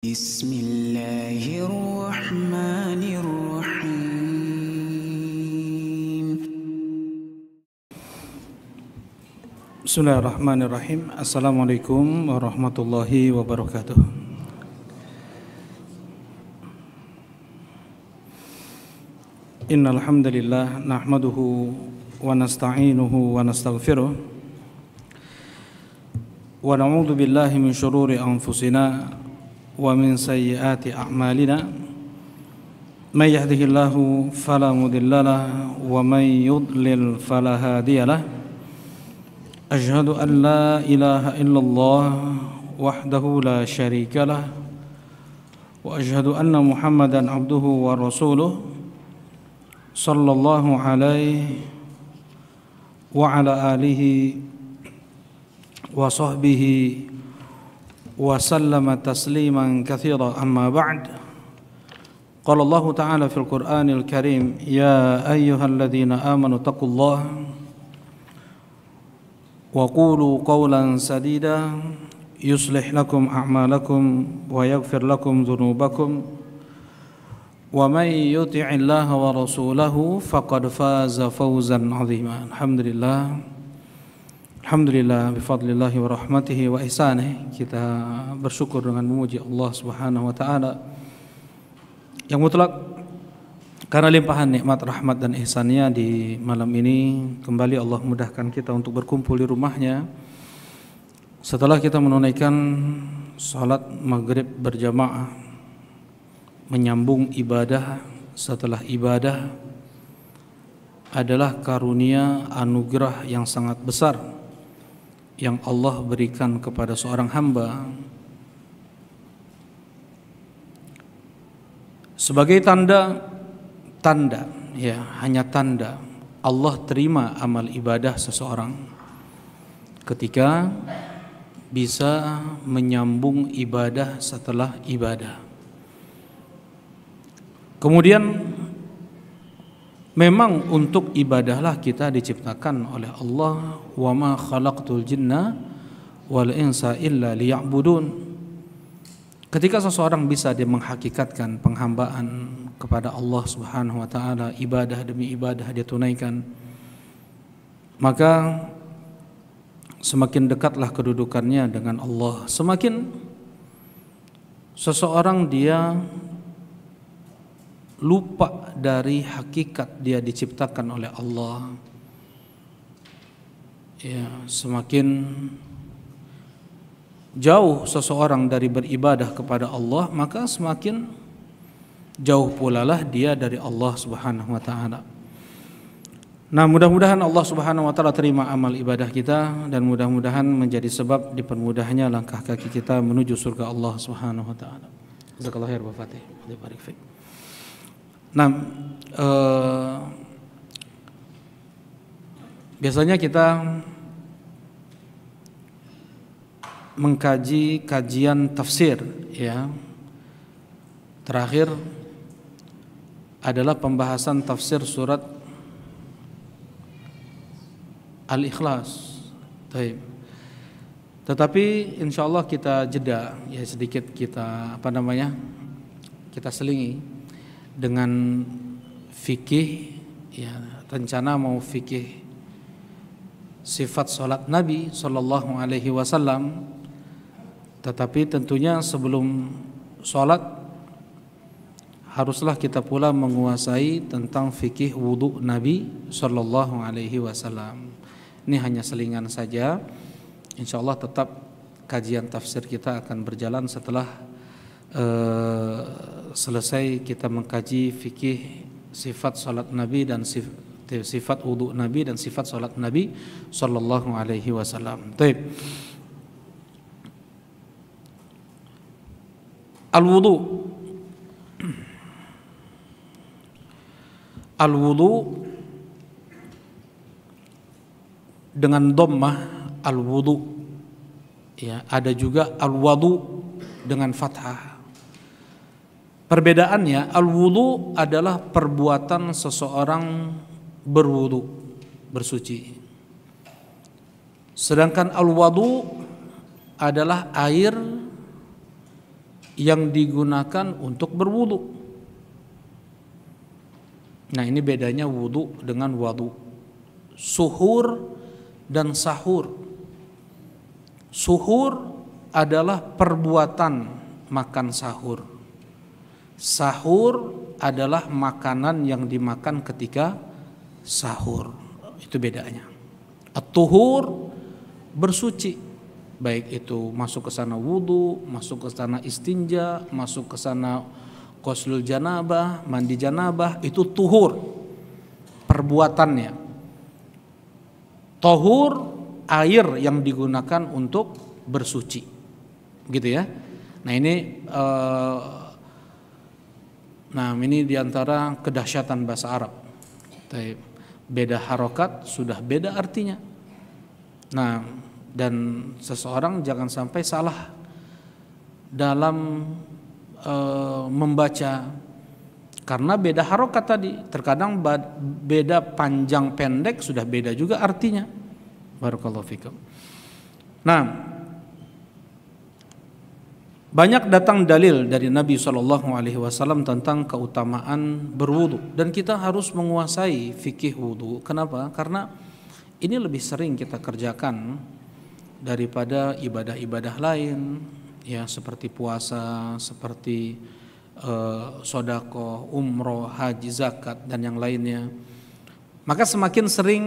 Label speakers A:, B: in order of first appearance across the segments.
A: Bismillahirrahmanirrahim.
B: Bismillahirrahmanirrahim. Assalamualaikum warahmatullahi wabarakatuh. Innal hamdalillah nahmaduhu wa nasta'inuhu wa nastaghfiruh wa na'udzu billahi min shururi anfusina wa min sayyiati a'malina. May yahdihillahu fala mudilla lahu wa may yudlil fala hadiya lahu. Asyhadu an la ilaha illallah wahdahu la syarika lah wa asyhadu anna Muhammadan abduhu wa rasuluh sallallahu alaihi wa ala alihi wa sahbihi wa sallama tasliman katsira, amma ba'd. Qala Allah ta'ala fil Qur'anil Karim, ya ayyuhalladzina amanu taqullaha wa qulu qawlan sadida yuslih lakum a'malakum wa yaghfir lakum dhunubakum wa may yuti'illaha wa rasulahu faqad faza fawzan 'azima. Alhamdulillah bifadlillahi wa rahmatihi wa ihsanih. Kita bersyukur dengan memuji Allah Subhanahu wa taala yang mutlak karena limpahan nikmat, rahmat dan ihsannya. Di malam ini kembali Allah mudahkan kita untuk berkumpul di rumahnya setelah kita menunaikan salat maghrib berjamaah, menyambung ibadah setelah ibadah adalah karunia anugerah yang sangat besar yang Allah berikan kepada seorang hamba sebagai tanda ya, hanya tanda Allah terima amal ibadah seseorang ketika bisa menyambung ibadah setelah ibadah. Kemudian memang untuk ibadahlah kita diciptakan oleh Allah. Wa ma khalaqtul jinna wal insa illa liya'budun. Ketika seseorang bisa dia menghakikatkan penghambaan kepada Allah Subhanahu wa taala, ibadah demi ibadah dia tunaikan, maka semakin dekatlah kedudukannya dengan Allah. Semakin seseorang dia lupa dari hakikat dia diciptakan oleh Allah, ya, semakin jauh seseorang dari beribadah kepada Allah, maka semakin jauh pula lah dia dari Allah Subhanahu wa taala. Nah, mudah-mudahan Allah Subhanahu wa taala terima amal ibadah kita dan mudah-mudahan menjadi sebab dipermudahnya langkah kaki kita menuju surga Allah Subhanahu wa taala. Jazakallahu khair Pak Fatih. Barik fiik. Nah, biasanya kita mengkaji kajian tafsir, ya. Terakhir adalah pembahasan tafsir surat Al-Ikhlas. Tetapi insyaallah kita jeda, ya, sedikit kita kita selingi dengan fikih, ya, rencana mau fikih sifat salat Nabi sallallahu alaihi wasallam. Tetapi tentunya sebelum salat haruslah kita pula menguasai tentang fikih wudu Nabi sallallahu alaihi wasallam. Ini hanya selingan saja. Insyaallah tetap kajian tafsir kita akan berjalan setelah selesai kita mengkaji fikih sifat salat Nabi dan sifat wudu Nabi dan sifat salat Nabi sallallahu alaihi wasallam. Baik. Al-wudu dengan dhammah al-wudu, ya, ada juga al-wudu dengan fathah. Perbedaannya, al-wudu adalah perbuatan seseorang berwudu, bersuci. Sedangkan al-wudu adalah air yang digunakan untuk berwudu. Nah, ini bedanya wudu dengan wadu. Suhur dan sahur. Suhur adalah perbuatan makan sahur. Sahur adalah makanan yang dimakan ketika sahur. Itu bedanya. At-tuhur bersuci, baik itu masuk ke sana wudu, masuk ke sana istinja, masuk ke sana ghuslul janabah, mandi janabah, itu tuhur perbuatannya. Tahur air yang digunakan untuk bersuci, gitu ya. Nah ini diantara kedahsyatan bahasa Arab. Beda harokat sudah beda artinya. Nah, dan seseorang jangan sampai salah dalam membaca, karena beda harokat tadi. Terkadang beda panjang pendek sudah beda juga artinya. Barakallahu fikum. Nah, banyak datang dalil dari Nabi SAW tentang keutamaan berwudu, dan kita harus menguasai fikih wudu. Kenapa? Karena ini lebih sering kita kerjakan daripada ibadah-ibadah lain, ya, seperti puasa, seperti sedekah, umroh, haji, zakat, dan yang lainnya. Maka semakin sering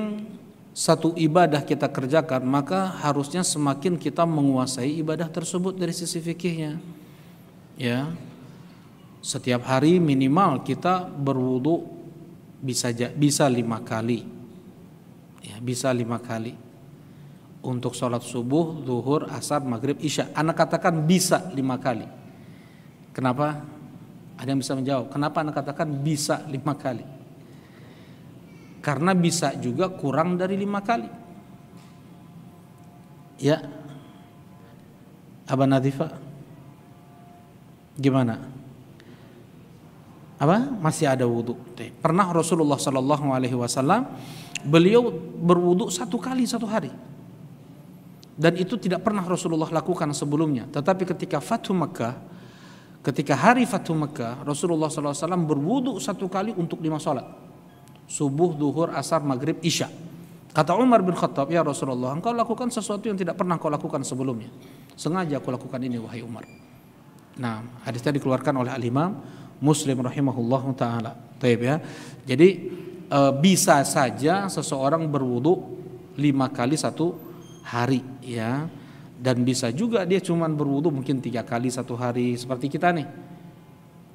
B: satu ibadah kita kerjakan, maka harusnya semakin kita menguasai ibadah tersebut dari sisi fikihnya. Ya, setiap hari minimal kita berwudu bisa 5 kali. Ya, bisa 5 kali. Untuk sholat subuh, zuhur, asar, maghrib, isya. Anak katakan bisa 5 kali. Kenapa? Ada yang bisa menjawab. Kenapa anak katakan bisa 5 kali? Karena bisa juga kurang dari 5 kali. Ya, Aba Nadhifa, gimana? Apa? Masih ada wudu. Pernah Rasulullah SAW beliau berwudu 1 kali 1 hari. Dan itu tidak pernah Rasulullah lakukan sebelumnya. Tetapi ketika Fathu Makkah, ketika hari Fathu Makkah, Rasulullah SAW berwudu 1 kali untuk 5 sholat. Subuh, duhur, asar, maghrib, isya. Kata Umar bin Khattab, ya Rasulullah, engkau lakukan sesuatu yang tidak pernah kau lakukan sebelumnya. Sengaja aku lakukan ini, wahai Umar. Nah, hadisnya dikeluarkan oleh Al-Imam Muslim rahimahullahu ta'ala. Ya. Jadi bisa saja seseorang berwudu 5 kali 1 hari, ya. Dan bisa juga dia cuma berwudu mungkin 3 kali 1 hari, seperti kita nih.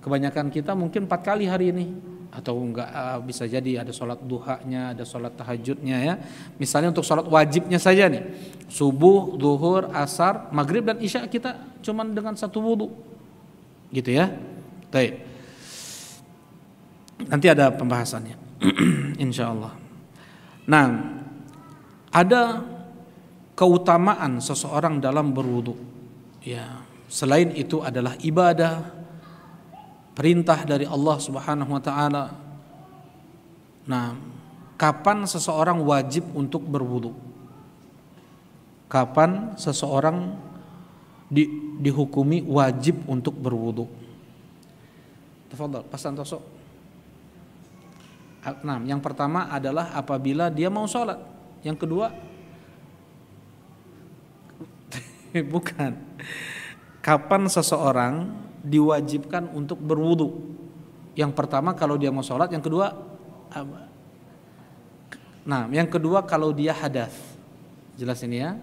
B: Kebanyakan kita mungkin 4 kali hari ini, atau enggak, bisa jadi ada sholat duhanya, ada sholat tahajudnya, ya. Misalnya untuk sholat wajibnya saja nih, subuh, zuhur, asar, maghrib, dan isya kita cuma dengan 1 wudu, gitu ya. Baik. Nanti ada pembahasannya, insyaallah. Nah, ada keutamaan seseorang dalam berwudu, ya. Selain itu adalah ibadah, perintah dari Allah Subhanahu wa taala. Nah, kapan seseorang wajib untuk berwudu? Kapan seseorang dihukumi wajib untuk berwudu? Tafadhal, Pak Santoso. Nah, yang pertama adalah apabila dia mau sholat. Yang kedua, bukan. Kapan seseorang diwajibkan untuk berwudu? Yang pertama kalau dia mau sholat, yang kedua, kalau dia hadas. Jelas ini ya.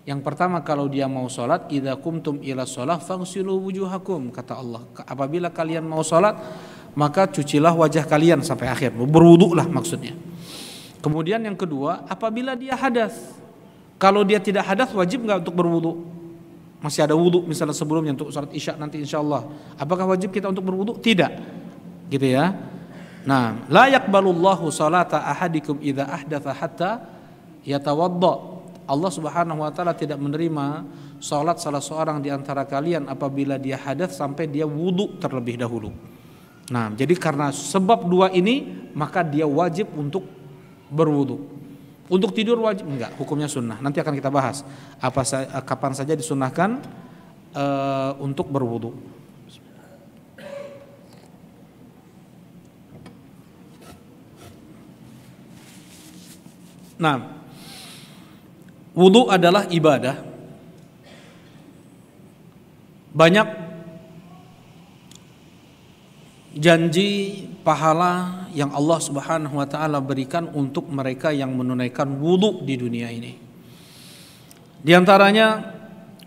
B: Yang pertama kalau dia mau sholat, idza qumtum ila shalah faghsilu wujuhakum, kata Allah. Apabila kalian mau sholat, maka cucilah wajah kalian sampai akhir. Berwudulah maksudnya. Kemudian yang kedua, apabila dia hadas. Kalau dia tidak hadas, wajib nggak untuk berwudu? Masih ada wudu misalnya sebelumnya untuk salat isya nanti insyaallah. Apakah wajib kita untuk berwudu? Tidak. Gitu ya. Nah, la yaqbalullahu salata ahadikum idza ahdatha hatta yatawadda. Allah Subhanahu wa taala tidak menerima salat salah seorang di antara kalian apabila dia hadas sampai dia wudu terlebih dahulu. Nah, jadi karena sebab 2 ini maka dia wajib untuk berwudu. Untuk tidur wajib enggak, hukumnya sunnah. Nanti akan kita bahas kapan saja disunnahkan untuk berwudu. Nah, wudu adalah ibadah. Banyak janji pahala yang Allah Subhanahu wa taala berikan untuk mereka yang menunaikan wudu di dunia ini. Di antaranya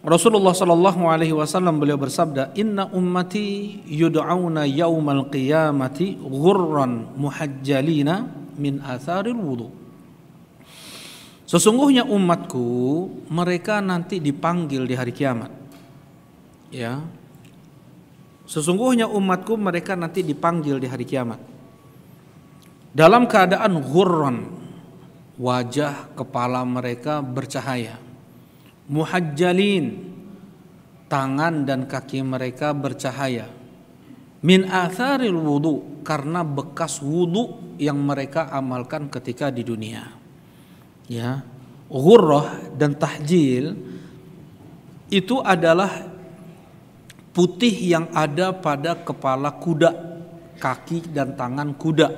B: Rasulullah sallallahu alaihi wasallam beliau bersabda, "Inna ummati yud'auna yaumal qiyamati ghurran muhajjalina min atharil wudu." Sesungguhnya umatku mereka nanti dipanggil di hari kiamat. Ya. Sesungguhnya umatku mereka nanti dipanggil di hari kiamat dalam keadaan ghurran, wajah kepala mereka bercahaya, muhajjalin, tangan dan kaki mereka bercahaya, min atharil wudu, karena bekas wudu yang mereka amalkan ketika di dunia. Ya, ghurrah dan tahjil itu adalah putih yang ada pada kepala kuda, kaki dan tangan kuda.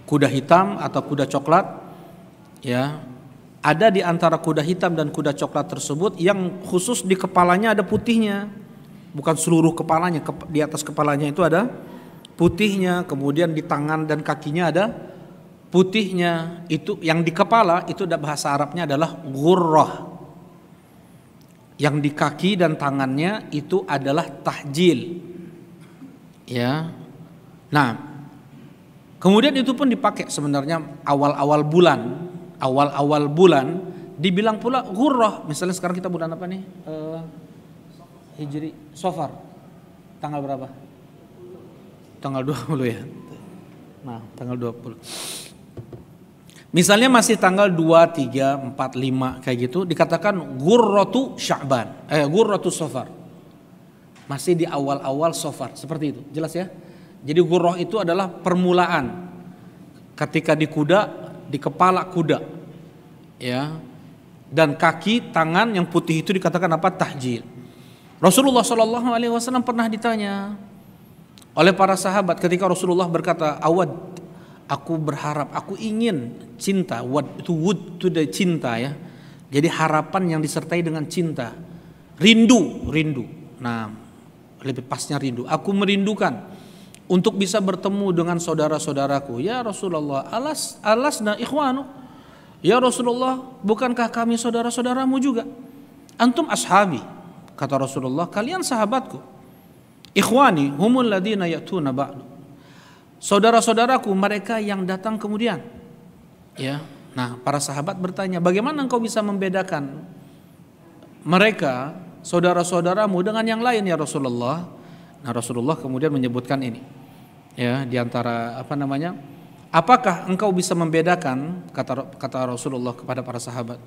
B: Kuda hitam atau kuda coklat, ya. Ada di antara kuda hitam dan kuda coklat tersebut yang khusus di kepalanya ada putihnya. Bukan seluruh kepalanya, di atas kepalanya itu ada putihnya, kemudian di tangan dan kakinya ada putihnya. Itu yang di kepala itu bahasa Arabnya adalah ghurrah. Yang di kaki dan tangannya itu adalah tahjil. Ya. Nah, kemudian itu pun dipakai sebenarnya awal-awal bulan dibilang pula ghurrah. Misalnya sekarang kita bulan apa nih? Hijri, Safar. Tanggal berapa? Tanggal 20 ya. Nah, tanggal 20. Misalnya masih tanggal 2, 3, 4, 5 kayak gitu dikatakan ghurratu Sya'ban, ghurratu Safar. Masih di awal-awal Safar, seperti itu. Jelas ya? Jadi ghurrah itu adalah permulaan ketika di kuda, di kepala kuda. Ya. Dan kaki, tangan yang putih itu dikatakan apa? Tahjil. Rasulullah sallallahu alaihi wasallam pernah ditanya oleh para sahabat ketika Rasulullah berkata, "Awad, aku berharap, aku ingin cinta." Wad itu wud itu dari cinta ya. Jadi harapan yang disertai dengan cinta. Rindu. Nah, lebih pasnya rindu. Aku merindukan untuk bisa bertemu dengan saudara-saudaraku. Ya Rasulullah, alasna ikhwanu. Ya Rasulullah, bukankah kami saudara-saudaramu juga? Antum ashabi, kata Rasulullah, kalian sahabatku. Ikhwani humul ladina ya'tuna ba'du. Saudara-saudaraku mereka yang datang kemudian. Ya. Nah, para sahabat bertanya, bagaimana engkau bisa membedakan mereka saudara-saudaramu dengan yang lain ya Rasulullah? Nah, Rasulullah kemudian menyebutkan ini. Ya, di antara apakah engkau bisa membedakan, kata Rasulullah kepada para sahabat,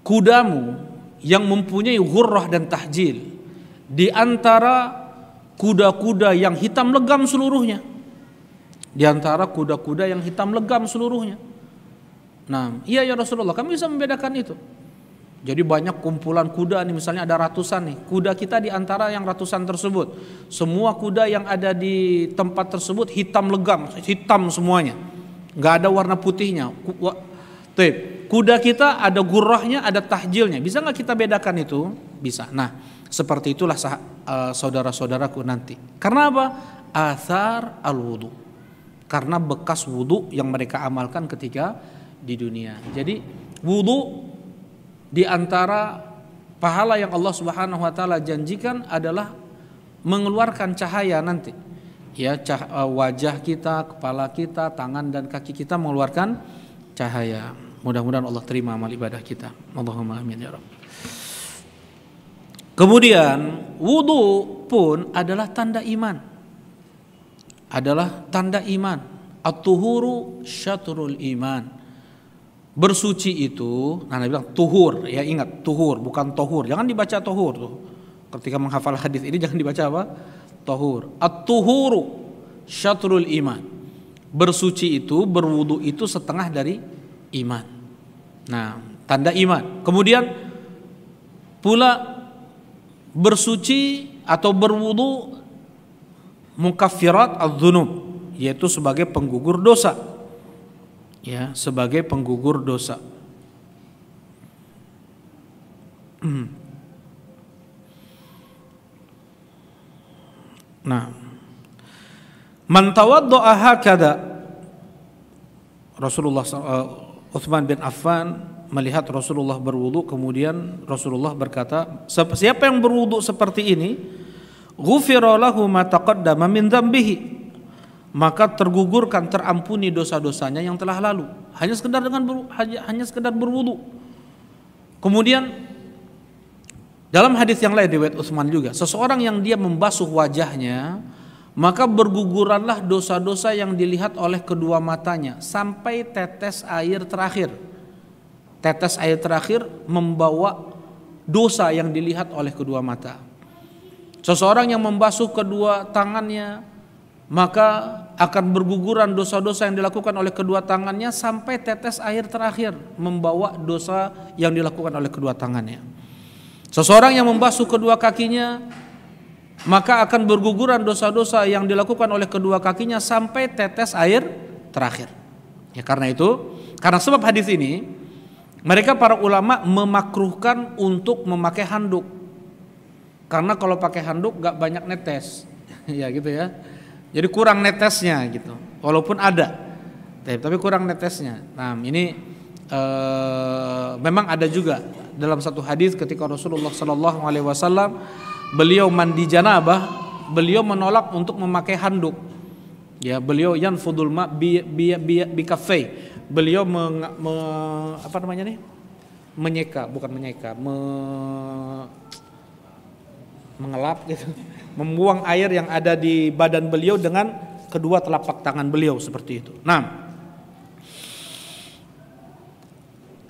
B: kudamu yang mempunyai ghurrah dan tahjil di antara kuda-kuda yang hitam legam seluruhnya. Di antara kuda-kuda yang hitam legam seluruhnya. Nah, iya ya Rasulullah, kami bisa membedakan itu. Jadi banyak kumpulan kuda nih, misalnya ada ratusan nih. Kuda kita di antara yang ratusan tersebut. Semua kuda yang ada di tempat tersebut hitam legam, hitam semuanya. Enggak ada warna putihnya. Kuda kita ada ghurrahnya, ada tahjilnya. Bisa enggak kita bedakan itu? Bisa. Nah, seperti itulah saudara-saudaraku nanti. Karena apa? Athar al-wudu. Karena bekas wudu yang mereka amalkan ketika di dunia. Jadi wudu di antara pahala yang Allah Subhanahu wa taala janjikan adalah mengeluarkan cahaya nanti. Ya, wajah kita, kepala kita, tangan dan kaki kita mengeluarkan cahaya. Mudah-mudahan Allah terima amal ibadah kita. Allahumma amin ya rabb. Kemudian wudu pun adalah tanda iman. Adalah tanda iman. At-tuhuru syatrul iman. Bersuci itu, nah Nabi bilang tuhur, ya ingat tuhur bukan tohur. Jangan dibaca tohur tuh. Ketika menghafal hadis ini jangan dibaca apa? Tohur. At-tuhuru syatrul iman. Bersuci itu, berwudu itu setengah dari iman. Nah, tanda iman. Kemudian pula bersuci atau berwudu mukaffirat adz-dzunub, yaitu sebagai penggugur dosa. ya, sebagai penggugur dosa. Nah, man tawadda'a hakada, Rasulullah Utsman bin Affan melihat Rasulullah berwudu, kemudian Rasulullah berkata, siapa yang berwudu seperti ini, ghufira lahu ma taqaddama min dzambihi, maka tergugurkan, terampuni dosa-dosanya yang telah lalu, hanya sekedar berwudu. Kemudian dalam hadis yang lain riwayat Utsman juga, seseorang yang dia membasuh wajahnya, maka berguguranlah dosa-dosa yang dilihat oleh kedua matanya sampai tetes air terakhir. Tetes air terakhir membawa dosa yang dilihat oleh kedua mata. Seseorang yang membasuh kedua tangannya, maka akan berguguran dosa-dosa yang dilakukan oleh kedua tangannya sampai tetes air terakhir membawa dosa yang dilakukan oleh kedua tangannya. Seseorang yang membasuh kedua kakinya, maka akan berguguran dosa-dosa yang dilakukan oleh kedua kakinya sampai tetes air terakhir. Ya, karena sebab hadis ini, mereka para ulama memakruhkan untuk memakai handuk. Karena kalau pakai handuk gak banyak netes. Ya gitu ya. Jadi kurang netesnya gitu. Walaupun ada, tapi kurang netesnya. Nah, ini memang ada juga dalam satu hadis ketika Rasulullah Sallallahu Alaihi Wasallam beliau mandi janabah, beliau menolak untuk memakai handuk. Ya, beliau yanfudul ma bi kaffai. Beliau mengelap gitu, membuang air yang ada di badan beliau dengan kedua telapak tangan beliau seperti itu. Nah,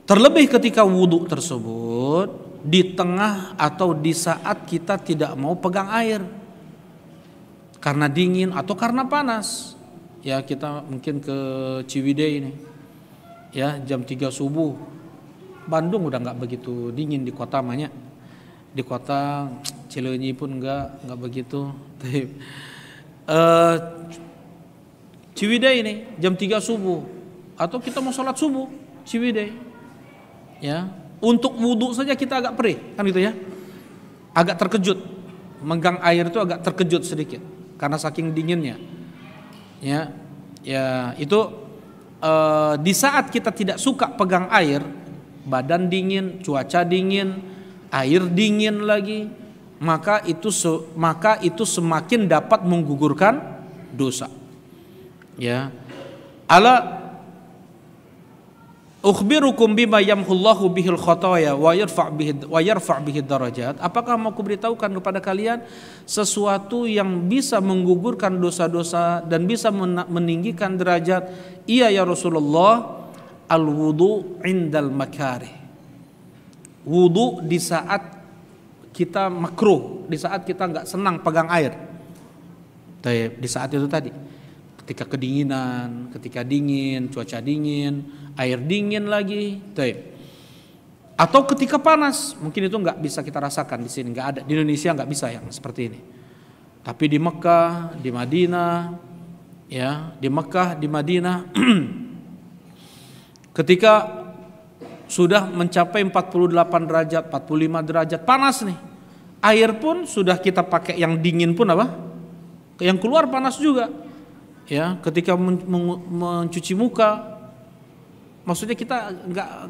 B: terlebih ketika wudhu tersebut di tengah atau di saat kita tidak mau pegang air karena dingin atau karena panas. Ya, kita mungkin ke Ciwidey ini, ya, jam 3 subuh. Bandung udah nggak begitu dingin di kota banyak. Di kota Cileunyi pun nggak begitu. Ciwidey ini jam 3 subuh atau kita mau sholat subuh Ciwidey, ya, untuk wudhu saja kita agak perih kan gitu ya, agak terkejut, megang air itu agak terkejut sedikit karena saking dinginnya. Ya, itu di saat kita tidak suka pegang air, badan dingin, cuaca dingin, air dingin lagi, maka itu semakin dapat menggugurkan dosa. Ya, ala ukhbirukum bima yamhullahu bihil khataya wa yarfa' bihi darajat. Apakah mau kuberitahukan kepada kalian sesuatu yang bisa menggugurkan dosa-dosa dan bisa meninggikan derajat? Iya ya Rasulullah, al-wudu indal makarih. Wudu di saat kita makruh, di saat kita enggak senang pegang air. Di saat itu tadi, ketika kedinginan, ketika dingin, cuaca dingin, air dingin lagi, atau ketika panas, mungkin itu nggak bisa kita rasakan di sini, nggak ada di Indonesia, nggak bisa yang seperti ini. Tapi di Mekah, di Madinah, ya, di Mekah, di Madinah, ketika sudah mencapai 48 derajat, 45 derajat, panas nih, air pun sudah kita pakai yang dingin pun apa, yang keluar panas juga. Ya, ketika mencuci muka, maksudnya kita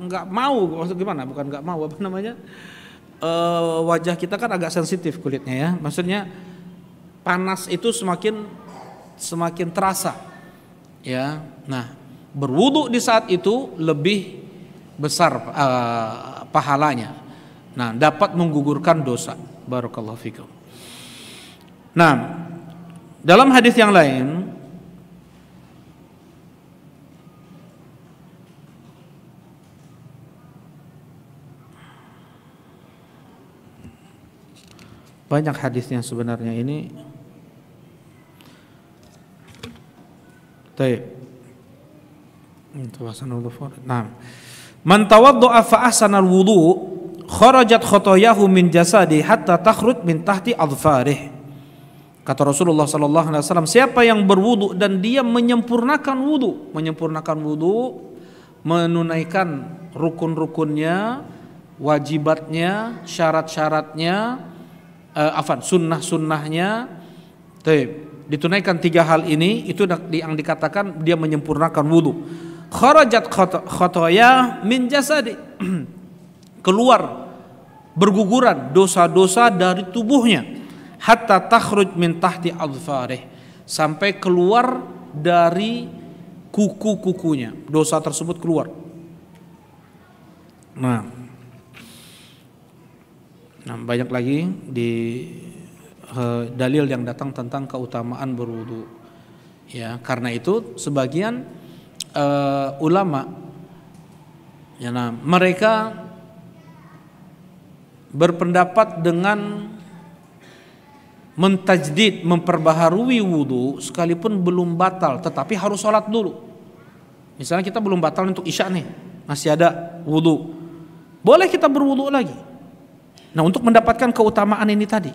B: nggak mau, maksud gimana? Bukan nggak mau, apa namanya? Wajah kita kan agak sensitif kulitnya ya. Maksudnya panas itu semakin terasa. Ya, nah berwudu di saat itu lebih besar pahalanya. Nah, dapat menggugurkan dosa. Barakallahu fikum. Nah, dalam hadis yang lain, banyak hadisnya sebenarnya ini. Nah, man tawadda'a fa ahsana al-wudu kharajat khotoyahu min jasadi hatta takhruj min tahti adfarih. Kata Rasulullah sallallahu alaihi wasallam, siapa yang berwudu dan dia menyempurnakan wudu menunaikan rukun-rukunnya, wajibatnya, syarat-syaratnya, sunnah-sunnahnya, ditunaikan 3 hal ini, itu yang dikatakan dia menyempurnakan wudu. Kharajat khotoya min jasadi, keluar berguguran dosa-dosa dari tubuhnya, hatta takhruj min tahti adfarih, sampai keluar dari kuku-kukunya, dosa tersebut keluar. Nah, banyak lagi di dalil yang datang tentang keutamaan berwudu. Ya, karena itu sebagian ulama, ya, mereka berpendapat dengan mentajdid, memperbaharui wudu sekalipun belum batal, tetapi harus sholat dulu. Misalnya kita belum batal untuk isya nih, masih ada wudu, boleh kita berwudu lagi. Nah, untuk mendapatkan keutamaan ini tadi,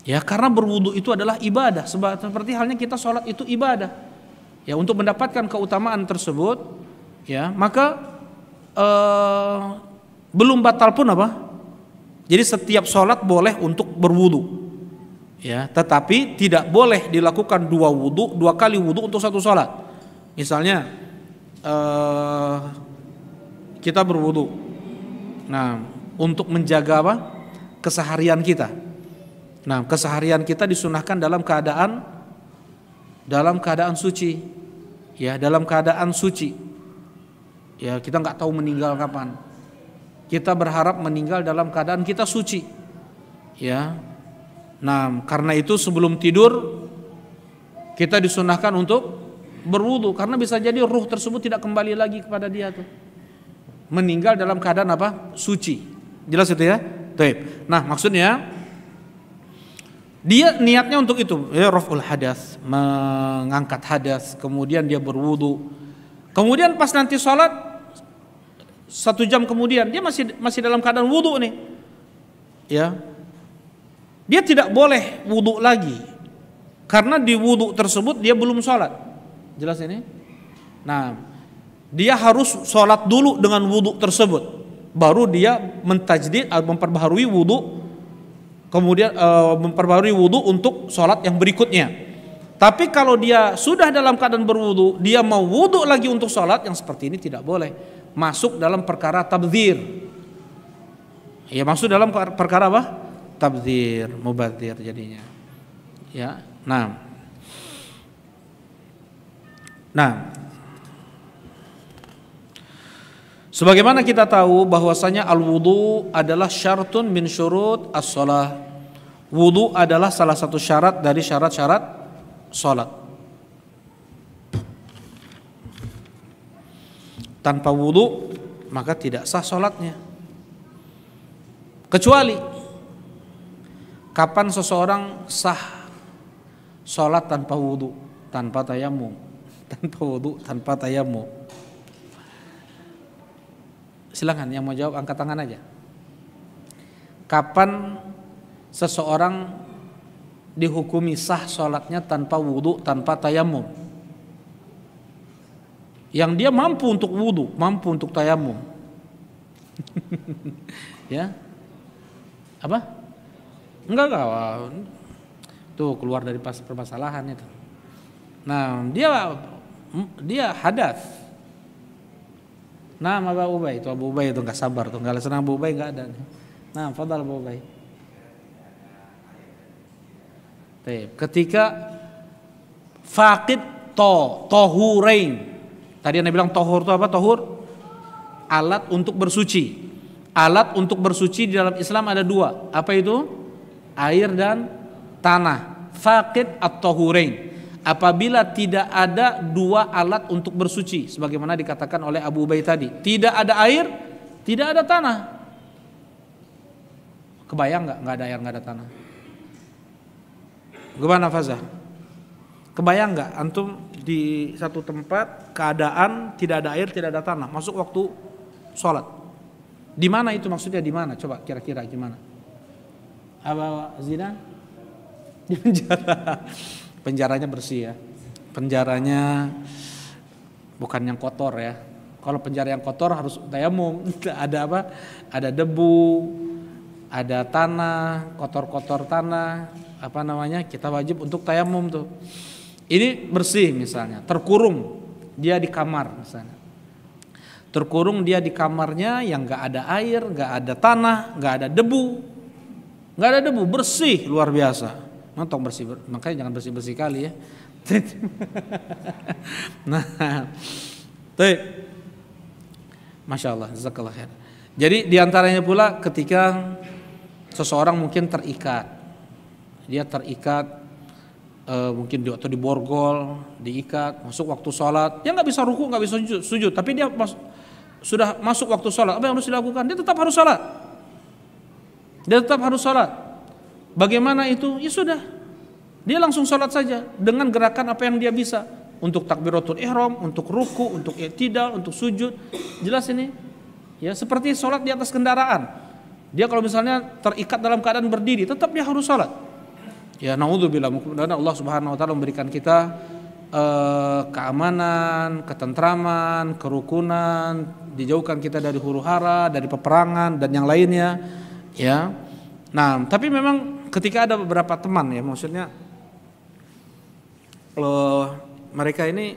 B: ya, karena berwudu itu adalah ibadah, seperti halnya kita sholat itu ibadah. Ya, untuk mendapatkan keutamaan tersebut, ya, maka belum batal pun apa? Jadi setiap sholat boleh untuk berwudu, ya, tetapi tidak boleh dilakukan 2 kali wudu untuk 1 sholat. Misalnya kita berwudu, nah, untuk menjaga apa? Keseharian kita. Nah, keseharian kita disunahkan dalam keadaan suci, ya, dalam keadaan suci. Ya, kita nggak tahu meninggal kapan. Kita berharap meninggal dalam keadaan kita suci, ya. Nah, karena itu sebelum tidur kita disunahkan untuk berwudu, karena bisa jadi ruh tersebut tidak kembali lagi kepada dia tuh, meninggal dalam keadaan apa? Suci. Jelas itu ya? Baik. Nah, maksudnya dia niatnya untuk itu, ya, raf'ul hadas, mengangkat hadas, kemudian dia berwudu. Kemudian pas nanti sholat 1 jam kemudian dia masih dalam keadaan wudu nih, ya, dia tidak boleh wudu lagi, karena di wudu tersebut dia belum sholat. Jelas ini? Nah, dia harus sholat dulu dengan wudu tersebut, baru dia mentajdid, memperbaharui wudu, kemudian memperbaharui wudu untuk sholat yang berikutnya. Tapi kalau dia sudah dalam keadaan berwudu, dia mau wudu lagi untuk sholat, yang seperti ini tidak boleh, masuk dalam perkara tabdzir. Ya, masuk dalam perkara apa? Tabdzir, mubadzir jadinya. Ya, nah, sebagaimana kita tahu bahwasanya al-wudu adalah syartun min syurut as-shalah. Wudu adalah salah satu syarat dari syarat-syarat salat. Tanpa wudu maka tidak sah salatnya. Kecuali kapan seseorang sah salat tanpa wudu, tanpa tayamum, tanpa wudu, tanpa tayamum. Silakan yang mau jawab angkat tangan aja. Kapan seseorang dihukumi sah sholatnya tanpa wudu, tanpa tayamum? Yang dia mampu untuk wudu, mampu untuk tayamum. Ya, apa? Enggak. Tuh keluar dari permasalahan itu. Nah, dia hadas. Nah, Abu Ubay itu nggak sabar tuh, nggak senang Abu Ubay nggak ada. Nah, fadal Abu Ubay. Ketika faqid tohurain, tadi Anda bilang tohur itu apa? Tohur, alat untuk bersuci. Alat untuk bersuci di dalam Islam ada 2. Apa itu? Air dan tanah. Faqid at-tohurain. Apabila tidak ada 2 alat untuk bersuci, sebagaimana dikatakan oleh Abu Ubay tadi, tidak ada air, tidak ada tanah. Kebayang nggak ada air, nggak ada tanah? Gimana Fazah? Kebayang nggak antum di satu tempat keadaan tidak ada air, tidak ada tanah, masuk waktu sholat? Di mana itu maksudnya? Di mana? Coba kira-kira gimana? Apa zina? Di penjara. Penjaranya bersih ya. Penjaranya bukan yang kotor ya. Kalau penjara yang kotor harus tayamum. Ada apa? Ada debu, ada tanah, kotor-kotor tanah, apa namanya? Kita wajib untuk tayamum tuh. Ini bersih misalnya, terkurung dia di kamar misalnya. Terkurung dia di kamarnya yang enggak ada air, enggak ada tanah, enggak ada debu. Enggak ada debu, bersih luar biasa. Nonton bersih, makanya jangan bersih-bersih kali ya. Nah, baik. Masya Allah, jazakallah khair. Jadi diantaranya pula ketika seseorang mungkin terikat, dia terikat mungkin atau diborgol, diikat, masuk waktu sholat, dia nggak bisa ruku, nggak bisa sujud, tapi dia sudah masuk waktu sholat, apa yang harus dilakukan? Dia tetap harus sholat. Dia tetap harus sholat. Bagaimana itu? Ya sudah, dia langsung sholat saja dengan gerakan apa yang dia bisa. Untuk takbiratul ihram, untuk ruku, untuk i'tidal, untuk sujud. Jelas ini? Ya, seperti sholat di atas kendaraan. Dia kalau misalnya terikat dalam keadaan berdiri, tetap dia harus sholat. Ya, naudzubillah, mudah-mudahan Allah Subhanahu wa taala memberikan kita keamanan, ketentraman, kerukunan, dijauhkan kita dari huru-hara, dari peperangan dan yang lainnya, ya. Nah, tapi memang ketika ada beberapa teman ya, maksudnya mereka ini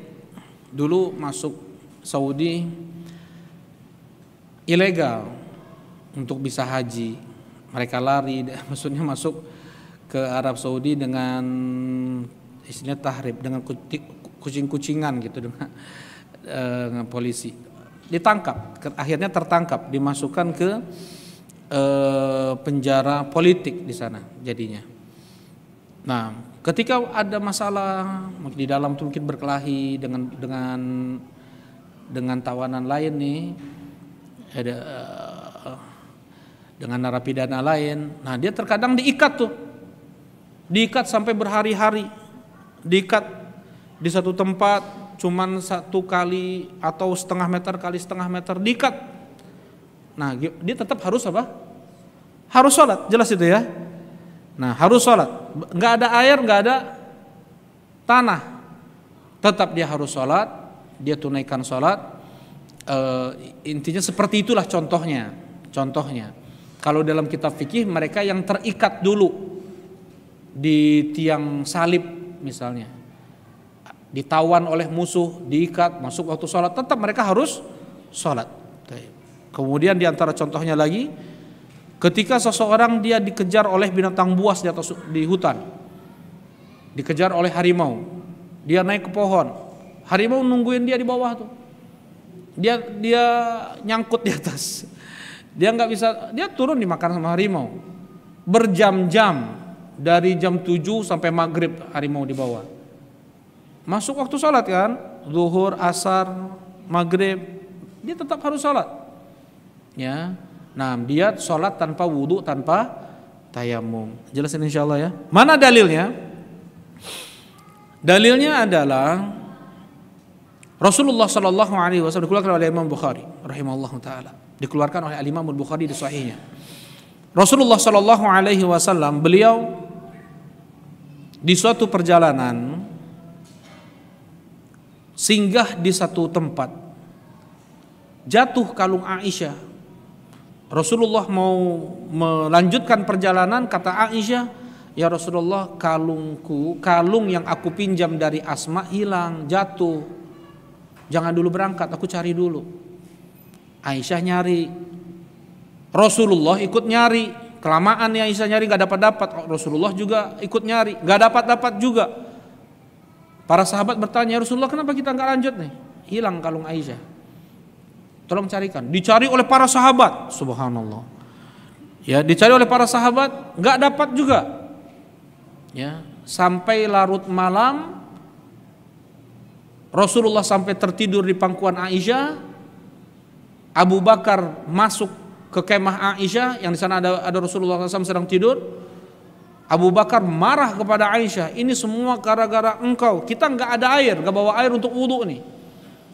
B: dulu masuk Saudi ilegal untuk bisa haji. Mereka lari, maksudnya masuk ke Arab Saudi dengan istilahnya tahrib, dengan kucing-kucingan gitu dengan polisi. Ditangkap, akhirnya tertangkap, dimasukkan ke penjara politik di sana jadinya. Nah, ketika ada masalah di dalam tuh mungkin berkelahi dengan tawanan lain nih, ada dengan narapidana lain. Nah, dia terkadang diikat tuh, diikat sampai berhari-hari, diikat di satu tempat cuman 1 kali atau setengah meter kali setengah meter diikat. Nah, dia tetap harus apa? Harus sholat, jelas itu ya. Nah, harus sholat, nggak ada air, nggak ada tanah, tetap dia harus sholat, dia tunaikan sholat. Intinya seperti itulah contohnya. Kalau dalam kitab fikih mereka yang terikat dulu di tiang salib misalnya, ditawan oleh musuh, diikat, masuk waktu sholat, tetap mereka harus sholat. Kemudian diantara contohnya lagi, ketika seseorang dia dikejar oleh binatang buas di hutan, dikejar oleh harimau, dia naik ke pohon, harimau nungguin dia di bawah tuh, dia nyangkut di atas, dia nggak bisa, dia turun dimakan sama harimau, berjam-jam dari jam 7 sampai maghrib harimau di bawah, masuk waktu sholat kan, zuhur, asar, maghrib, dia tetap harus sholat, ya. Nah, dia sholat tanpa wudu, tanpa tayamum. Jelasin insyaallah ya. Mana dalilnya? Dalilnya adalah Rasulullah sallallahu alaihi wasallam, dikeluarkan oleh Imam Bukhari rahimahullahu taala. Dikeluarkan oleh Imam Bukhari di sahihnya. Rasulullah sallallahu alaihi wasallam beliau di suatu perjalanan singgah di satu tempat. Jatuh kalung Aisyah. Rasulullah mau melanjutkan perjalanan, kata Aisyah, "Ya Rasulullah, kalung yang aku pinjam dari Asma hilang, jatuh. Jangan dulu berangkat, aku cari dulu." Aisyah nyari, Rasulullah ikut nyari. Kelamaan ya Aisyah nyari, gak dapat-dapat. Rasulullah juga ikut nyari, gak dapat-dapat juga. Para sahabat bertanya, "Ya Rasulullah, kenapa kita gak lanjut nih? Hilang kalung Aisyah. Tolong carikan." Dicari oleh para sahabat, subhanallah. Ya, dicari oleh para sahabat, nggak dapat juga. Ya, sampai larut malam, Rasulullah sampai tertidur di pangkuan Aisyah. Abu Bakar masuk ke kemah Aisyah, yang di sana ada Rasulullah SAW sedang tidur. Abu Bakar marah kepada Aisyah, "Ini semua gara-gara engkau. Kita nggak ada air, nggak bawa air untuk wudu nih.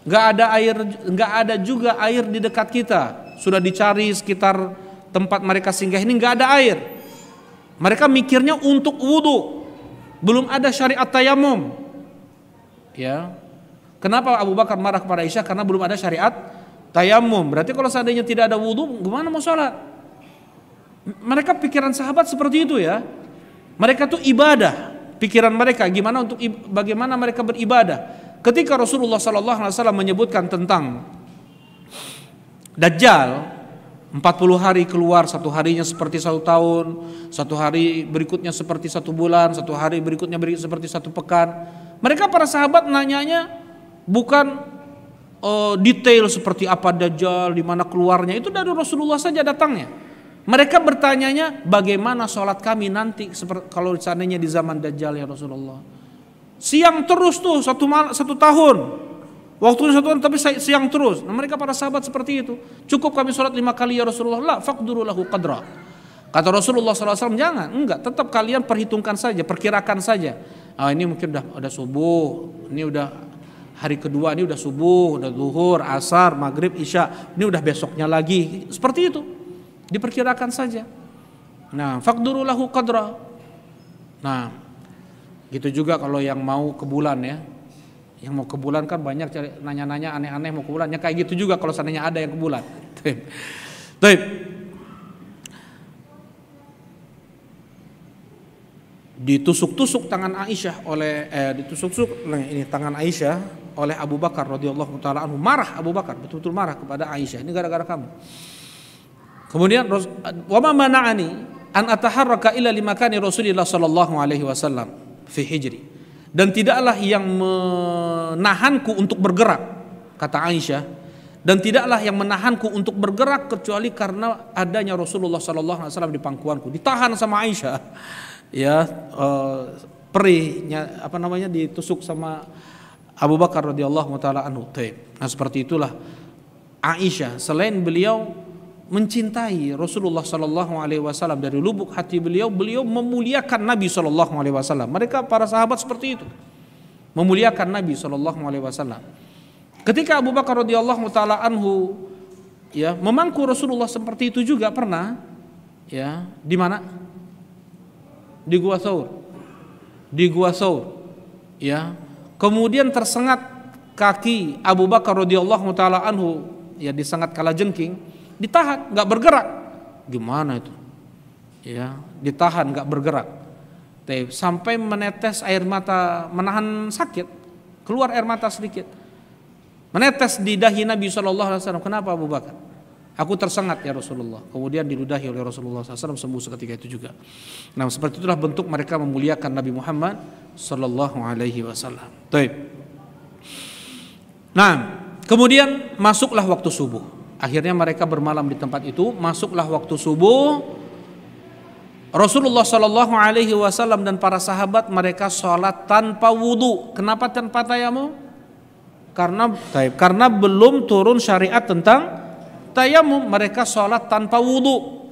B: Nggak ada air, nggak ada juga air di dekat kita. Sudah dicari sekitar tempat mereka singgah ini, nggak ada air. Mereka mikirnya untuk wudu, belum ada syariat tayamum." Ya, kenapa Abu Bakar marah kepada Aisyah? Karena belum ada syariat tayamum. Berarti kalau seandainya tidak ada wudu, gimana mau sholat? Mereka pikiran sahabat seperti itu ya. Mereka tuh ibadah. Pikiran mereka bagaimana mereka beribadah. Ketika Rasulullah SAW menyebutkan tentang Dajjal, 40 hari keluar, satu harinya seperti 1 tahun, satu hari berikutnya seperti 1 bulan, satu hari berikutnya seperti 1 pekan. Mereka para sahabat nanyanya bukan detail seperti apa Dajjal, di mana keluarnya, itu dari Rasulullah saja datangnya. Mereka bertanyanya bagaimana sholat kami nanti kalau seandainya di zaman Dajjal ya Rasulullah. Siang terus tuh 1 tahun. Waktunya 1 tahun tapi siang terus. Nah, mereka para sahabat seperti itu. Cukup kami sholat 5 kali ya Rasulullah. La faqduru lahu qadra. Kata Rasulullah SAW, jangan, enggak, tetap kalian perhitungkan saja, perkirakan saja. Ini mungkin udah subuh, ini udah hari kedua, ini udah subuh, udah zuhur, asar, maghrib, isya, ini udah besoknya lagi. Seperti itu. Diperkirakan saja. Nah, faqduru lahu qadra. Nah, gitu juga kalau yang mau ke bulan ya. Yang mau ke bulan kan banyak nanya-nanya aneh-aneh mau ke bulan. Ya kayak gitu juga kalau seandainya ada yang ke bulan. Baik. Ditusuk-tusuk tangan Aisyah tangan Aisyah oleh Abu Bakar radhiyallahu taala anhu. Marah Abu Bakar, betul-betul marah kepada Aisyah. Ini gara-gara kamu. Kemudian wa ma mana'ani an ataharraka illa limakani Rasulillah sallallahu alaihi wasallam fi hijri. Dan tidaklah yang menahanku untuk bergerak, kata Aisyah, dan tidaklah yang menahanku untuk bergerak kecuali karena adanya Rasulullah sallallahu alaihi wasallam di pangkuanku. Ditahan sama Aisyah. Ya, perihnya ditusuk sama Abu Bakar radhiyallahu taala anhu. Nah, seperti itulah Aisyah, selain beliau mencintai Rasulullah sallallahu alaihi wasallam dari lubuk hati beliau memuliakan Nabi sallallahu alaihi wasallam. Mereka para sahabat seperti itu. Memuliakan Nabi sallallahu alaihi wasallam. Ketika Abu Bakar radhiyallahu taala anhu ya memangku Rasulullah seperti itu juga pernah ya, di mana? Di Gua Thaur. Ya. Kemudian tersengat kaki Abu Bakar radhiyallahu taala anhu ya, disengat kalajengking. Ditahan, nggak bergerak. Gimana itu? Ya, ditahan, nggak bergerak. Sampai menetes air mata, menahan sakit, keluar air mata sedikit. Menetes di dahi Nabi SAW. Kenapa Abu Bakar? Aku tersengat ya Rasulullah. Kemudian diludahi oleh Rasulullah SAW, sembuh seketika itu juga. Nah, seperti itulah bentuk mereka memuliakan Nabi Muhammad Sallallahu Alaihi Wasallam. Nah, kemudian masuklah waktu subuh. Akhirnya mereka bermalam di tempat itu. Masuklah waktu subuh. Rasulullah Sallallahu Alaihi Wasallam dan para sahabat mereka sholat tanpa wudu. Kenapa tanpa tayamum? Karena belum turun syariat tentang tayamum. Mereka sholat tanpa wudu.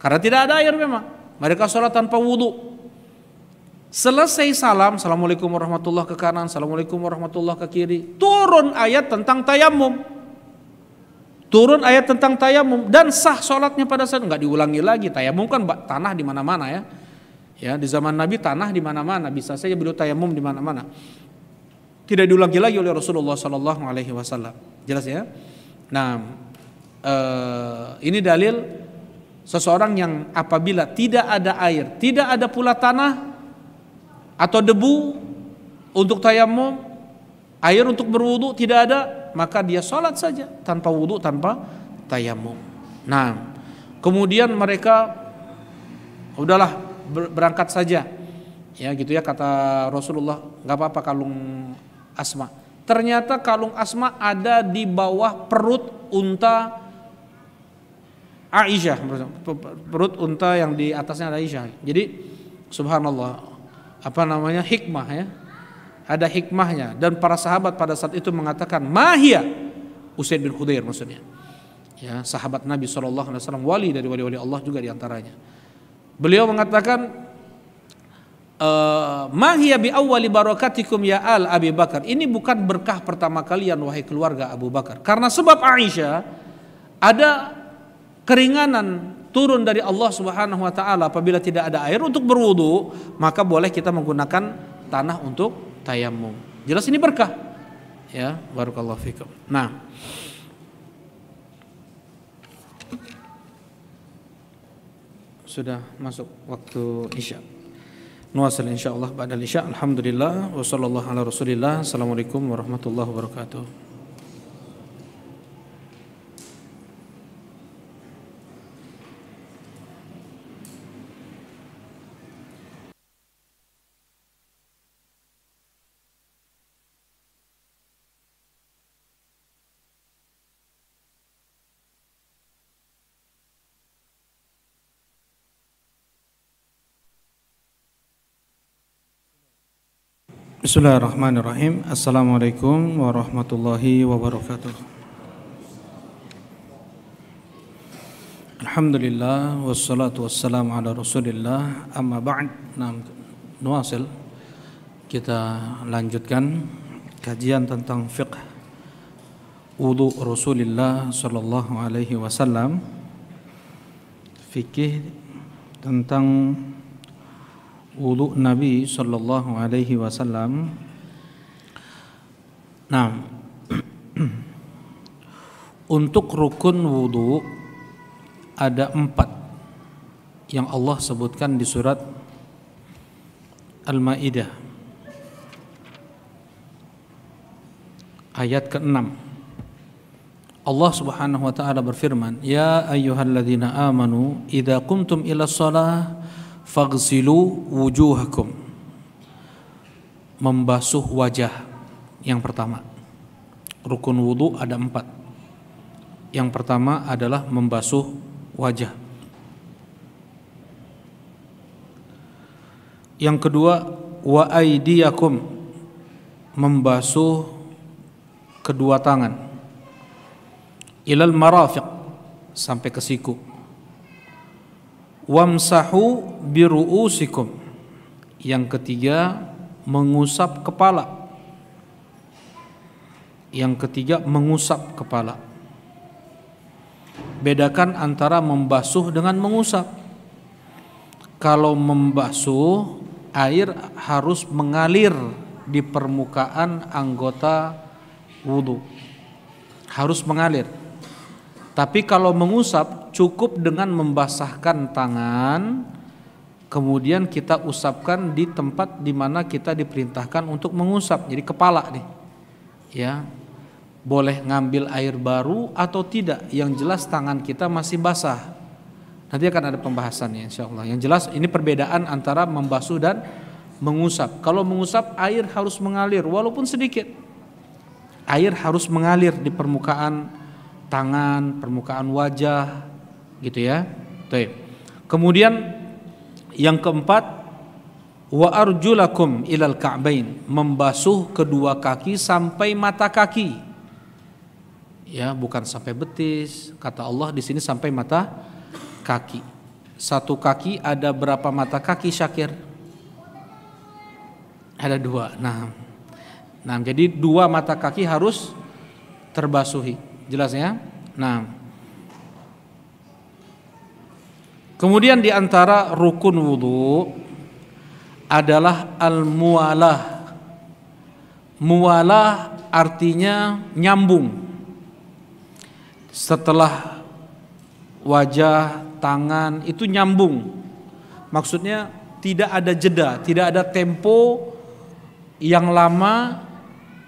B: Karena tidak ada air memang. Mereka sholat tanpa wudu. Selesai salam, assalamualaikum warahmatullahi ke kanan, assalamualaikum warahmatullahi ke kiri. Turun ayat tentang tayamum. Dan sah sholatnya pada saat, nggak diulangi lagi. Tayamum kan tanah di mana-mana ya. Ya, di zaman Nabi tanah di mana-mana, bisa saja beliau tayamum di mana-mana. Tidak diulangi lagi oleh Rasulullah Sallallahu Alaihi Wasallam. Jelas ya. Nah, ini dalil seseorang yang apabila tidak ada air, tidak ada pula tanah atau debu untuk tayamum, air untuk berwudu tidak ada, maka dia sholat saja tanpa wudu, tanpa tayamum. Nah, kemudian mereka udahlah berangkat saja, ya gitu ya, kata Rasulullah, nggak apa-apa kalung Asma. Ternyata kalung Asma ada di bawah perut unta Aisyah, perut unta yang di atasnya ada Aisyah. Jadi subhanallah, hikmah ya. Ada hikmahnya, dan para sahabat pada saat itu mengatakan mahia, Usaid bin Khudair maksudnya ya, sahabat Nabi SAW, wali dari wali-wali Allah juga diantaranya. Beliau mengatakan mahia bi awwali barakatikum ya al Abi Bakar. Ini bukan berkah pertama kalian wahai keluarga Abu Bakar, karena sebab Aisyah ada keringanan turun dari Allah Subhanahu wa taala. Apabila tidak ada air untuk berwudu, maka boleh kita menggunakan tanah untuk tayamum. Jelas ini berkah. Ya, barakallahu fikum. Nah, sudah masuk waktu Isya. Nuwasil insyaallah ba'dal Isya. Alhamdulillah wa sallallahu ala Rasulillah. Assalamualaikum warahmatullahi wabarakatuh. Bismillahirrahmanirrahim. Assalamualaikum warahmatullahi wabarakatuh. Alhamdulillah wassalatu wassalamu ala Rasulillah. Amma ba'd. Nuwasil. Kita lanjutkan kajian tentang fiqh wudu Rasulullah sallallahu alaihi wasallam. Fikih tentang wudu Nabi sallallahu alaihi wasallam. Nah, untuk rukun wudu ada 4 yang Allah sebutkan di surat Al-Maidah ayat ke-6. Allah Subhanahu wa taala berfirman, "Ya ayyuhalladzina amanu idza qumtum ila shalah faghsilu wujuhakum." Membasuh wajah yang pertama. Rukun wudu ada 4. Yang pertama adalah membasuh wajah. Yang kedua, wa aydiyakum, membasuh kedua tangan. Ilal marafiq, sampai ke siku. Wamsahu biru'usikum, yang ketiga mengusap kepala. Yang ketiga mengusap kepala. Bedakan antara membasuh dengan mengusap. Kalau membasuh, air harus mengalir di permukaan anggota wudu, harus mengalir. Tapi kalau mengusap, cukup dengan membasahkan tangan, kemudian kita usapkan di tempat di mana kita diperintahkan untuk mengusap. Jadi kepala nih, ya, boleh ngambil air baru atau tidak. Yang jelas tangan kita masih basah. Nanti akan ada pembahasannya insyaallah. Yang jelas ini perbedaan antara membasuh dan mengusap. Kalau mengusap, air harus mengalir walaupun sedikit. Air harus mengalir di permukaan tangan, permukaan wajah, gitu ya. Baik. Kemudian yang keempat, wa arjulakum ilal ka'bain, membasuh kedua kaki sampai mata kaki. Ya, bukan sampai betis. Kata Allah di sini sampai mata kaki. Satu kaki ada berapa mata kaki, Syakir? Ada 2. Nah, jadi 2 mata kaki harus terbasuhi. Jelas ya? Nah, kemudian di antara rukun wudu adalah al-muwalah. Muwalah artinya nyambung. Setelah wajah, tangan itu nyambung. Maksudnya tidak ada jeda, tidak ada tempo yang lama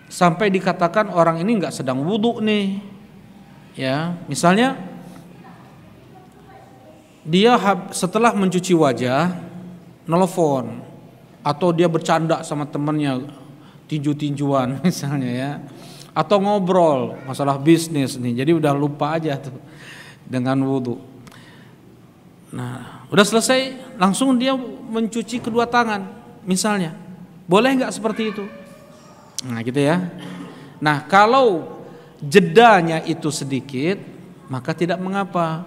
B: sampai dikatakan orang ini nggak sedang wudu nih. Ya, misalnya dia setelah mencuci wajah nelfon, atau dia bercanda sama temannya tinju-tinjuan misalnya ya, atau ngobrol masalah bisnis nih, jadi udah lupa aja tuh dengan wudu. Nah, udah selesai langsung dia mencuci kedua tangan misalnya, boleh nggak seperti itu? Nah gitu ya. Nah kalau jedanya itu sedikit maka tidak mengapa.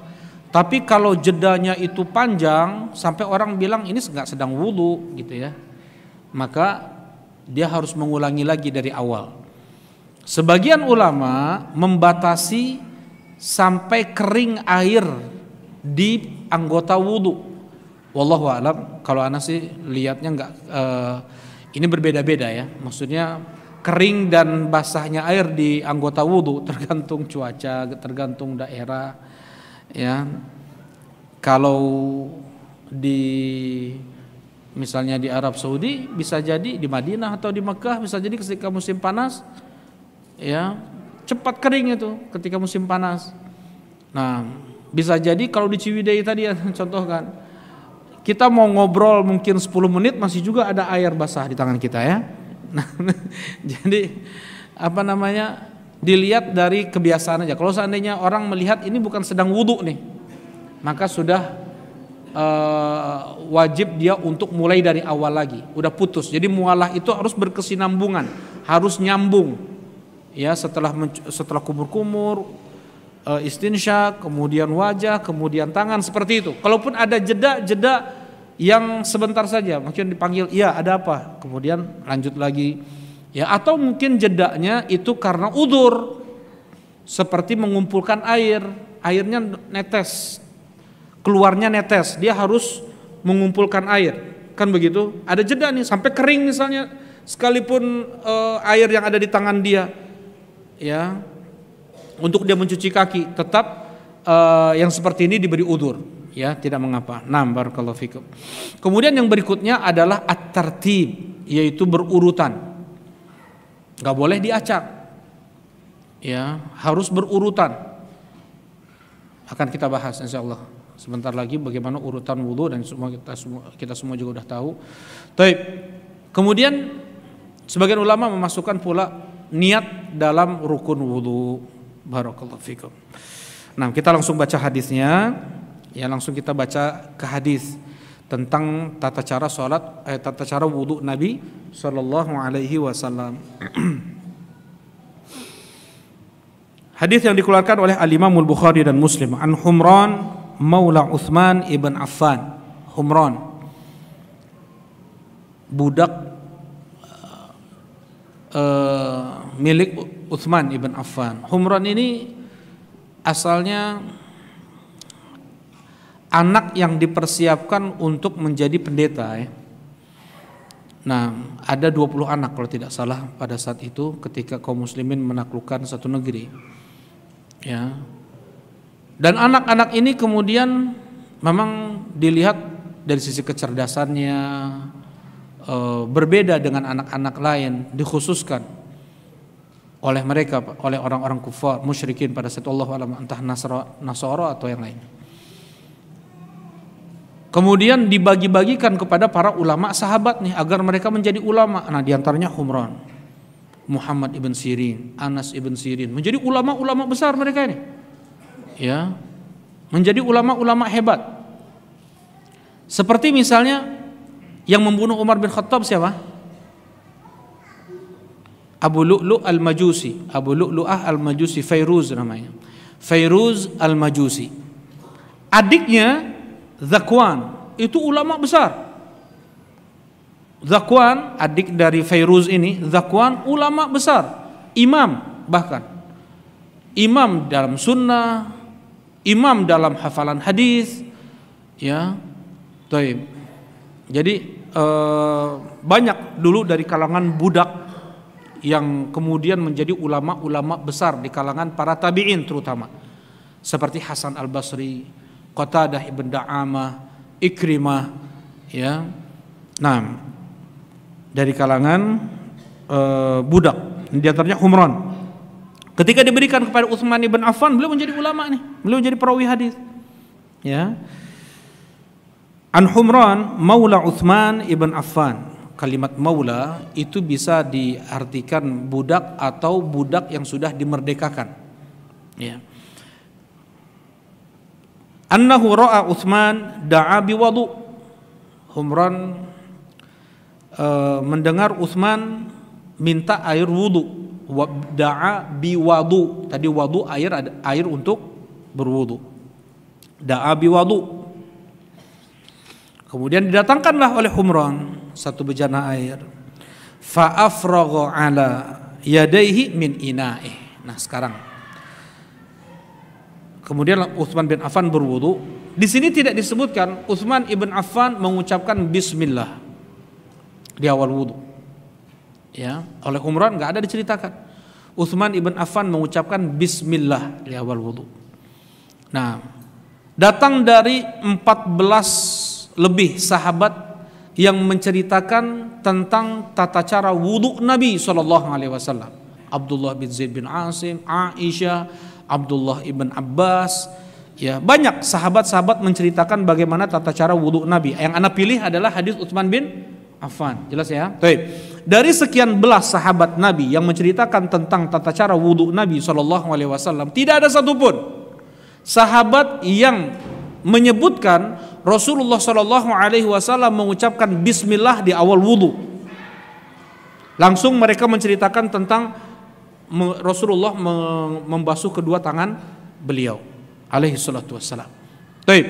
B: Tapi kalau jedanya itu panjang sampai orang bilang ini nggak sedang wudu gitu ya, maka dia harus mengulangi lagi dari awal. Sebagian ulama membatasi sampai kering air di anggota wudu. Wallahu a'lam. Kalau ana sih lihatnya nggak, ini berbeda-beda ya. Maksudnya kering dan basahnya air di anggota wudu tergantung cuaca, tergantung daerah ya. Kalau di misalnya di Arab Saudi, bisa jadi di Madinah atau di Mekah, bisa jadi ketika musim panas ya cepat kering itu ketika musim panas. Nah, bisa jadi kalau di Ciwidey tadi ya contohkan, kita mau ngobrol mungkin 10 menit masih juga ada air basah di tangan kita ya. Nah, jadi apa namanya, dilihat dari kebiasaan aja. Kalau seandainya orang melihat ini bukan sedang wudhu nih, maka sudah wajib dia untuk mulai dari awal lagi, udah putus. Jadi mualah itu harus berkesinambungan, harus nyambung. Ya, setelah kumur-kumur, istinsyak, kemudian wajah, kemudian tangan, seperti itu. Kalaupun ada jeda yang sebentar saja, mungkin dipanggil, iya ada apa, kemudian lanjut lagi. Ya, atau mungkin jedanya itu karena udzur, seperti mengumpulkan airnya netes, keluarnya netes, dia harus mengumpulkan air, kan begitu. Ada jeda nih sampai kering misalnya, sekalipun air yang ada di tangan dia, ya, untuk dia mencuci kaki, tetap yang seperti ini diberi udzur, ya, tidak mengapa. Nah, barakallahu fikum. Kemudian yang berikutnya adalah at-tartib, yaitu berurutan. Gak boleh diacak, ya, harus berurutan. Akan kita bahas insyaallah sebentar lagi bagaimana urutan wudu, dan kita semua juga udah tahu. Baik. Kemudian sebagian ulama memasukkan pula niat dalam rukun wudu. Barakallahu fikum. Nah, kita langsung baca hadisnya. Ya, langsung kita baca ke hadis tentang tata cara salat, tata cara wudu Nabi sallallahu alaihi wasallam. Hadis yang dikeluarkan oleh Al-Imam Al-Bukhari dan Muslim, an Humran Maula Utsman ibn Affan. Humran, budak milik Utsman ibn Affan. Humran ini asalnya anak yang dipersiapkan untuk menjadi pendeta ya. Nah, ada 20 anak kalau tidak salah pada saat itu ketika kaum muslimin menaklukkan satu negeri. Ya. Dan anak-anak ini kemudian memang dilihat dari sisi kecerdasannya berbeda dengan anak-anak lain, dikhususkan oleh mereka, oleh orang-orang kufar musyrikin pada saat Allah alam, entah Nasara atau yang lain. Kemudian dibagi-bagikan kepada para ulama sahabat nih agar mereka menjadi ulama. Nah, diantaranya Humran, Muhammad ibn Sirin, Anas ibn Sirin, menjadi ulama-ulama besar mereka ini. Ya, menjadi ulama-ulama hebat. Seperti misalnya yang membunuh Umar bin Khattab siapa? Abu Lu'lu' al-Majusi, Abu Lu'lu'ah al-Majusi, Fairuz namanya. Fairuz al-Majusi. Adiknya Zakwan, itu ulama besar. Zakwan, adik dari Fairuz ini, Zakwan ulama besar, imam, bahkan imam dalam sunnah, imam dalam hafalan hadis, ya. Taib. Jadi banyak dulu dari kalangan budak yang kemudian menjadi ulama-ulama besar di kalangan para tabi'in terutama, seperti Hasan al-Basri, Qatadah ibn Da'amah, Ikrimah, ya. Nah, dari kalangan budak, di antaranya Humran. Ketika diberikan kepada Utsman ibn Affan, beliau menjadi ulama nih, beliau menjadi perawi hadis. Ya. An Humran Maula Utsman ibn Affan. Kalimat maula itu bisa diartikan budak atau budak yang sudah dimerdekakan. Ya. Annahu ra'a Utsman da'a biwudu. Humran mendengar Utsman minta air wudu. Da'a biwudu. Tadi wudu air untuk berwudu. Da'a biwudu. Kemudian didatangkanlah oleh Humran satu bejana air. Fa afragha ala yadayhi min ina'ih. Nah, sekarang kemudian Utsman bin Affan berwudu. Di sini tidak disebutkan Utsman ibn Affan mengucapkan bismillah di awal wudu. Ya, oleh Humran enggak ada diceritakan. Utsman ibn Affan mengucapkan bismillah di awal wudu. Nah, datang dari 14 lebih sahabat yang menceritakan tentang tata cara wudu Nabi SAW. Abdullah bin Zaid bin Asim, Aisyah, Abdullah ibn Abbas, ya banyak sahabat-sahabat menceritakan bagaimana tata cara wudu Nabi. Yang ana pilih adalah hadis Utsman bin Affan. Jelas ya? Baik. Dari sekian belas sahabat Nabi yang menceritakan tentang tata cara wudu Nabi SAW, tidak ada satupun sahabat yang menyebutkan Rasulullah SAW mengucapkan Bismillah di awal wudu. Langsung mereka menceritakan tentang Rasulullah membasuh kedua tangan beliau alaihi salatu wassalam. Baik.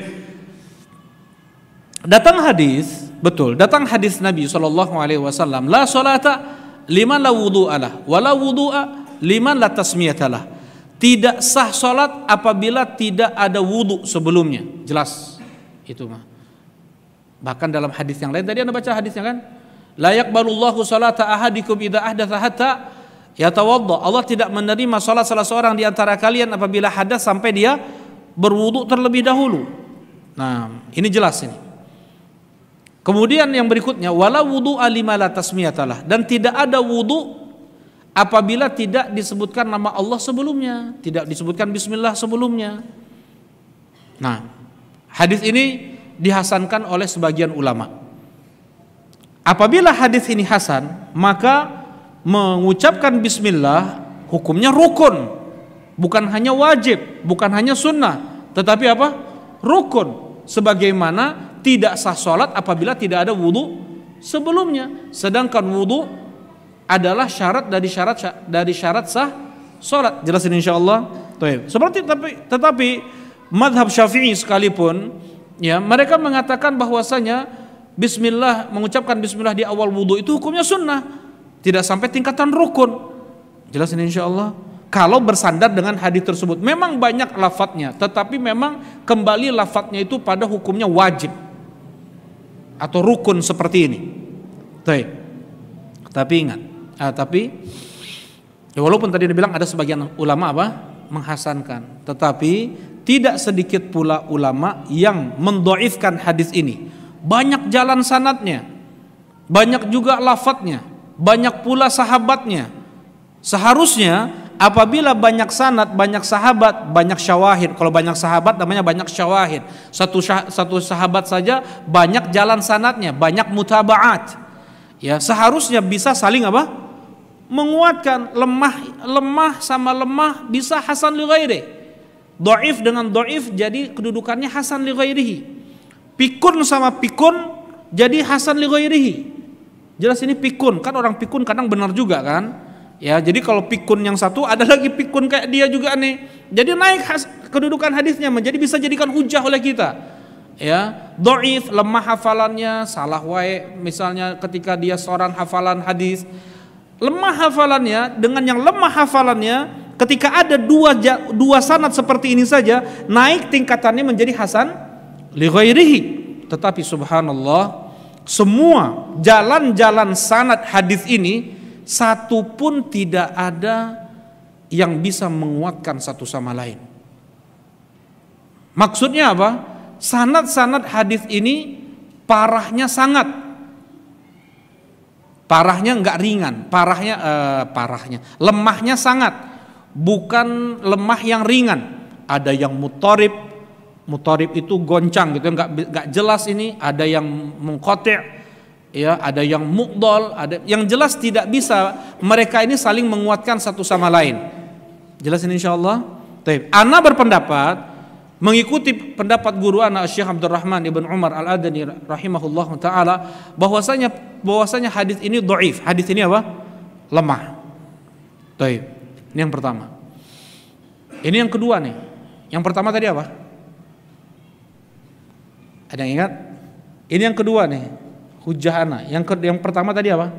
B: Datang hadis, betul, datang hadis Nabi SAW, la salata liman la wudu'alah wa la wudu'a liman la tasmiyatalah. Tidak sah salat apabila tidak ada wudu sebelumnya. Jelas itu mah. Bahkan dalam hadis yang lain tadi Anda baca hadisnya kan? La yaqbalullahu salata ahadikum idza ahdatsa hatta yatawadda. Allah tidak menerima salat salah seorang di antara kalian apabila hadas sampai dia berwudu terlebih dahulu. Nah, ini jelas ini. Kemudian yang berikutnya wala wudu'a lima la tasmiyatalah, dan tidak ada wudu apabila tidak disebutkan nama Allah sebelumnya, tidak disebutkan bismillah sebelumnya. Nah, hadis ini dihasankan oleh sebagian ulama. Apabila hadis ini hasan, maka mengucapkan bismillah hukumnya rukun, bukan hanya wajib, bukan hanya sunnah, tetapi apa? Rukun. Sebagaimana tidak sah salat apabila tidak ada wudu sebelumnya. Sedangkan wudu adalah syarat dari syarat sah salat. Jelasin insyaallah. Tetapi mazhab Syafi'i sekalipun, ya, mereka mengatakan bahwasanya bismillah, mengucapkan bismillah di awal wudu itu hukumnya sunnah, tidak sampai tingkatan rukun. Jelasin insyaallah. Kalau bersandar dengan hadis tersebut, memang banyak lafadznya, tetapi memang kembali lafadznya itu pada hukumnya wajib atau rukun seperti ini. Tapi ingat, ya walaupun tadi dibilang ada sebagian ulama apa menghasankan, tetapi tidak sedikit pula ulama yang mendhaifkan hadis ini. Banyak jalan sanadnya, banyak juga lafadznya, banyak pula sahabatnya. Seharusnya apabila banyak sanad, banyak sahabat, banyak syawahid. Kalau banyak sahabat namanya banyak syawahid. Satu sahabat saja banyak jalan sanadnya, banyak mutabaat. Ya, seharusnya bisa saling apa? Menguatkan. Lemah sama lemah bisa hasan li ghairi. Dhaif dengan dhaif jadi kedudukannya hasan li ghairihi. Pikun sama pikun jadi hasan li ghairihi. Jelas ini pikun, kan orang pikun kadang benar juga kan? Ya, jadi kalau pikun yang satu ada lagi pikun kayak dia juga nih. Jadi naik kedudukan hadisnya menjadi bisa jadikan hujah oleh kita. Ya, dhaif, lemah hafalannya, salah wae misalnya ketika dia seorang hafalan hadis. Lemah hafalannya dengan yang lemah hafalannya, ketika ada dua sanad seperti ini saja, naik tingkatannya menjadi hasan li ghairihi. Tetapi subhanallah, semua jalan-jalan sanad hadis ini satu pun tidak ada yang bisa menguatkan satu sama lain. Maksudnya apa? Sanad-sanad hadis ini parahnya sangat. Parahnya enggak ringan, lemahnya sangat. Bukan lemah yang ringan. Ada yang mutarib itu goncang gitu, enggak jelas ini, ada yang munqati'. Ya, ada yang mu'dhal, ada yang jelas tidak bisa mereka ini saling menguatkan satu sama lain. Jelasin insyaallah. Baik, ana berpendapat mengikuti pendapat guru ana Syekh Abdurrahman Ibn Umar Al-Adani rahimahullah taala bahwasanya hadis ini dhaif. Hadis ini apa? Lemah. Baik. Ini yang pertama. Ini yang kedua nih. Yang pertama tadi apa? Ada yang ingat? Ini yang kedua nih. Hujjah ana. Yang pertama tadi apa?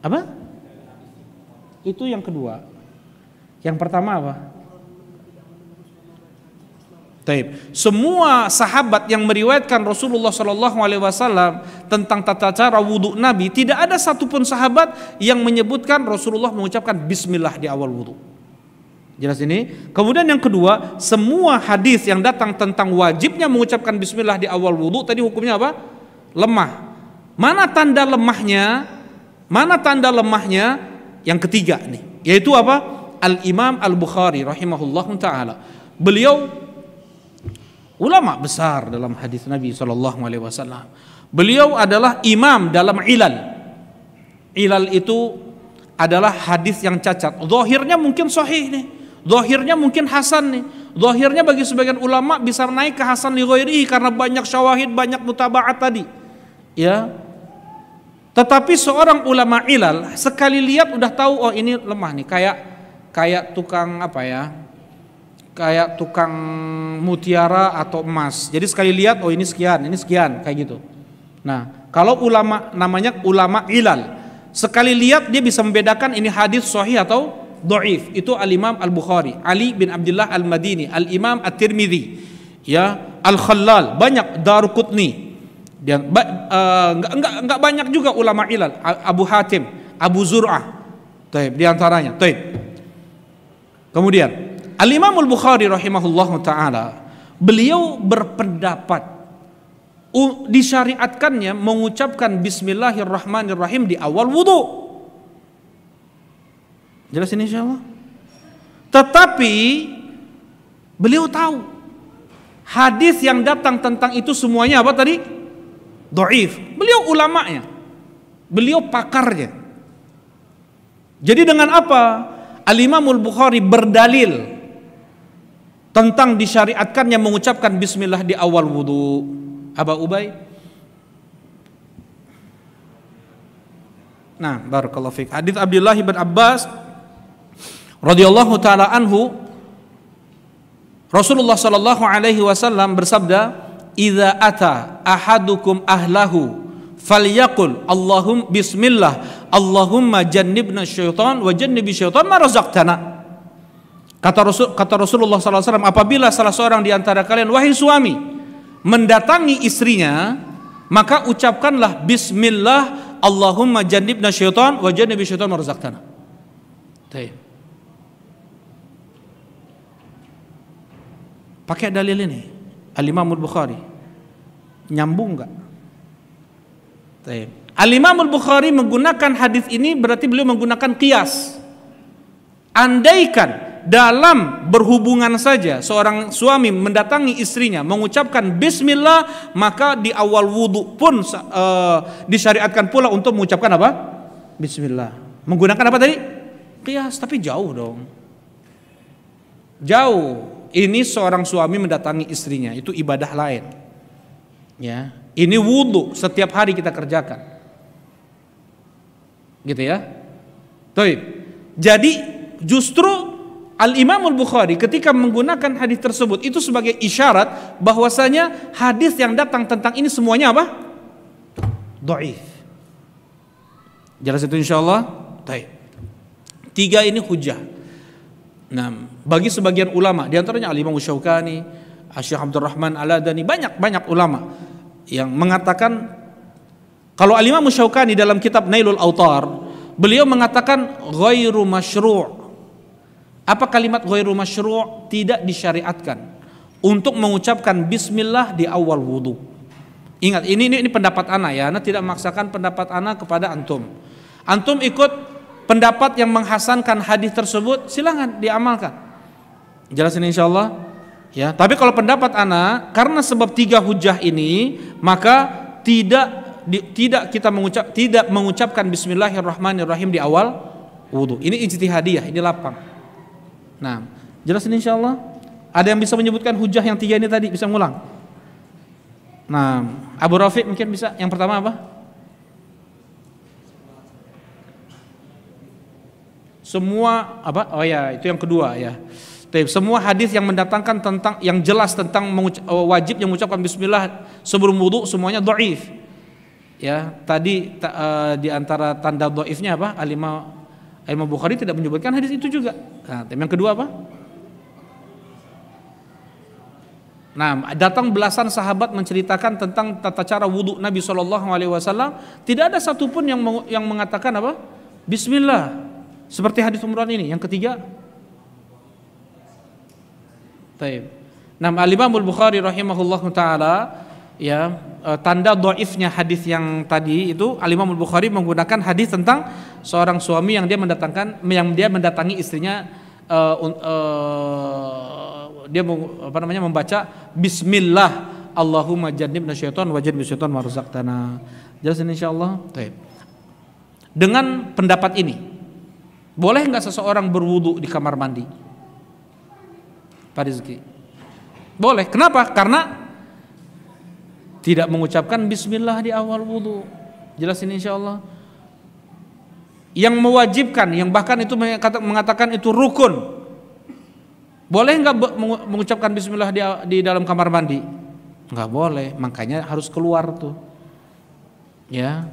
B: Apa? Itu yang kedua. Yang pertama apa? Taib. Semua sahabat yang meriwayatkan Rasulullah SAW tentang tata cara wudu Nabi, tidak ada satupun sahabat yang menyebutkan Rasulullah mengucapkan Bismillah di awal wudu. Jelas ini. Kemudian yang kedua, semua hadis yang datang tentang wajibnya mengucapkan bismillah di awal wudu tadi hukumnya apa? Lemah. Mana tanda lemahnya? Mana tanda lemahnya? Yang ketiga nih, yaitu apa? Al-Imam Al-Bukhari rahimahullah taala. Beliau ulama besar dalam hadis Nabi SAW. Beliau adalah imam dalam ilal. Ilal itu adalah hadis yang cacat. Zahirnya mungkin sahih nih, zahirnya mungkin hasan nih, zahirnya bagi sebagian ulama bisa naik ke hasan li ghairihi karena banyak syawahid, banyak mutaba'at tadi. Ya. Tetapi seorang ulama ilal sekali lihat udah tahu oh ini lemah nih, kayak tukang apa ya? Kayak tukang mutiara atau emas. Jadi sekali lihat oh ini sekian kayak gitu. Nah, kalau ulama namanya ulama ilal, sekali lihat dia bisa membedakan ini hadis sahih atau dhaif. Itu Al-Imam Al-Bukhari, Ali bin Abdullah Al-Madini, Al-Imam At-Tirmidzi, ya, Al-Khallal, banyak, Daruqutni. Dia enggak banyak juga ulama ilal, Abu Hatim, Abu Zur'ah. Taib di antaranya. Taib. Kemudian Al-Imam Al-Bukhari rahimahullahu taala, beliau berpendapat disyariatkannya mengucapkan bismillahirrahmanirrahim di awal wudu. Jelas ini insyaallah. Tetapi beliau tahu hadis yang datang tentang itu semuanya apa tadi? Dhaif. Beliau ulamanya, beliau pakarnya. Jadi dengan apa Al-Imam Al-Bukhari berdalil tentang disyariatkannya mengucapkan bismillah di awal wudu? Aba Ubay. Nah, barakallahu fiik. Hadis Abdullah bin Abbas radhiyallahu taala anhu, Rasulullah sallallahu alaihi wasallam bersabda, "Idza ata ahadukum ahlahu falyaqul Allahumma bismillah Allahumma jannibna syaitan wa jannibi syaitan ma razaqtana." Kata Rasulullah sallallahu alaihi wasallam, apabila salah seorang di antara kalian wahai suami mendatangi istrinya, maka ucapkanlah bismillah Allahumma jannibna syaitan wa jannibi syaitan ma razaqtana. Pakai dalil ini Al-Imam Al-Bukhari nyambung enggak? Al-Imam Al-Bukhari menggunakan hadis ini berarti beliau menggunakan qiyas. Andaikan dalam berhubungan saja seorang suami mendatangi istrinya mengucapkan bismillah, maka di awal wudu pun disyariatkan pula untuk mengucapkan apa? Bismillah. Menggunakan apa tadi? Qiyas, tapi jauh dong. Jauh. Ini seorang suami mendatangi istrinya, itu ibadah lain. Ya, ini wudu setiap hari kita kerjakan. Gitu ya. Baik. Jadi justru Al-Imam Al-Bukhari ketika menggunakan hadis tersebut itu sebagai isyarat bahwasanya hadis yang datang tentang ini semuanya apa? Dhaif. Jelas itu insyaallah. Baik. 3 ini hujjah. Nah, bagi sebagian ulama, di antaranya Al-Imam Syaukani, Syekh Abdurrahman Al-Adani, banyak ulama yang mengatakan, kalau Al-Imam Syaukani dalam kitab Nailul Autar, beliau mengatakan ghairu masyru'. Apa kalimat ghairu masyru'? Tidak disyariatkan untuk mengucapkan bismillah di awal wudu. Ingat, ini pendapat ana ya, ana tidak memaksakan pendapat ana kepada antum. Antum ikut pendapat yang menghasankan hadis tersebut, silakan diamalkan. Jelas ini insyaallah. Ya, tapi kalau pendapat ana karena sebab 3 hujah ini, maka tidak kita mengucapkan bismillahirrahmanirrahim di awal wudu. Ini ijtihadiyah, ini lapang. Nah, jelas ini insyaallah. Ada yang bisa menyebutkan hujah yang 3 ini tadi, bisa ngulang? Nah, Abu Rafiq mungkin bisa. Yang pertama apa? Semua apa? Oh ya, itu yang kedua ya. Semua hadis yang mendatangkan tentang yang jelas tentang wajib yang mengucapkan bismillah sebelum wudu semuanya dhaif. Ya, tadi di antara tanda dhaifnya apa? Al-Imam Bukhari tidak menyebutkan hadis itu juga. Nah, yang kedua apa? Nah, datang belasan sahabat menceritakan tentang tata cara wudu Nabi SAW. Tidak ada satupun yang mengatakan apa? Bismillah. Seperti hadis Umran ini. Yang ketiga, Taib. Nah, Al-Imam Al-Bukhari rahimahullahu taala ya, tanda dhaifnya hadis yang tadi itu Al-Imam Al-Bukhari menggunakan hadis tentang seorang suami yang dia mendatangi istrinya, dia membaca bismillah Allahumma jannibna syaitan wa jannib syaitan ma razaqtana. Jelas insyaallah. Baik. Dengan pendapat ini, boleh enggak seseorang berwudu di kamar mandi? Pak Rizki. Boleh. Kenapa? Karena tidak mengucapkan bismillah di awal wudu. Jelas ini insyaallah. Yang mewajibkan, yang bahkan itu mengatakan itu rukun. Boleh enggak mengucapkan bismillah di dalam kamar mandi? Enggak boleh, makanya harus keluar tuh. Ya.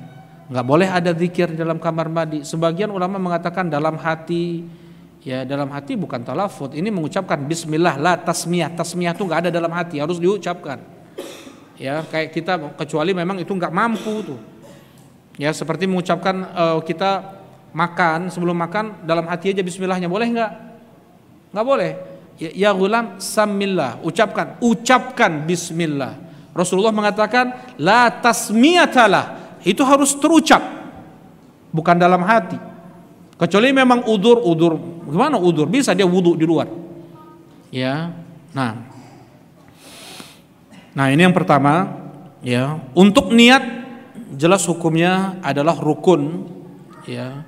B: Enggak boleh ada zikir di dalam kamar mandi. Sebagian ulama mengatakan dalam hati. Ya, dalam hati bukan talafut. Ini mengucapkan bismillah, la tasmiyah. Tasmiyah itu enggak ada dalam hati, harus diucapkan. Ya, kayak kita, kecuali memang itu enggak mampu tuh. Ya, seperti mengucapkan kita makan, sebelum makan dalam hati aja bismillahnya, boleh enggak? Enggak boleh. Ya ghulam samillah, ucapkan bismillah. Rasulullah mengatakan la tasmiyatalah, itu harus terucap, bukan dalam hati. Kecuali memang udur. Gimana udur? Bisa dia wudu di luar. Ya. Nah, ini yang pertama, ya. Untuk niat jelas hukumnya adalah rukun, ya.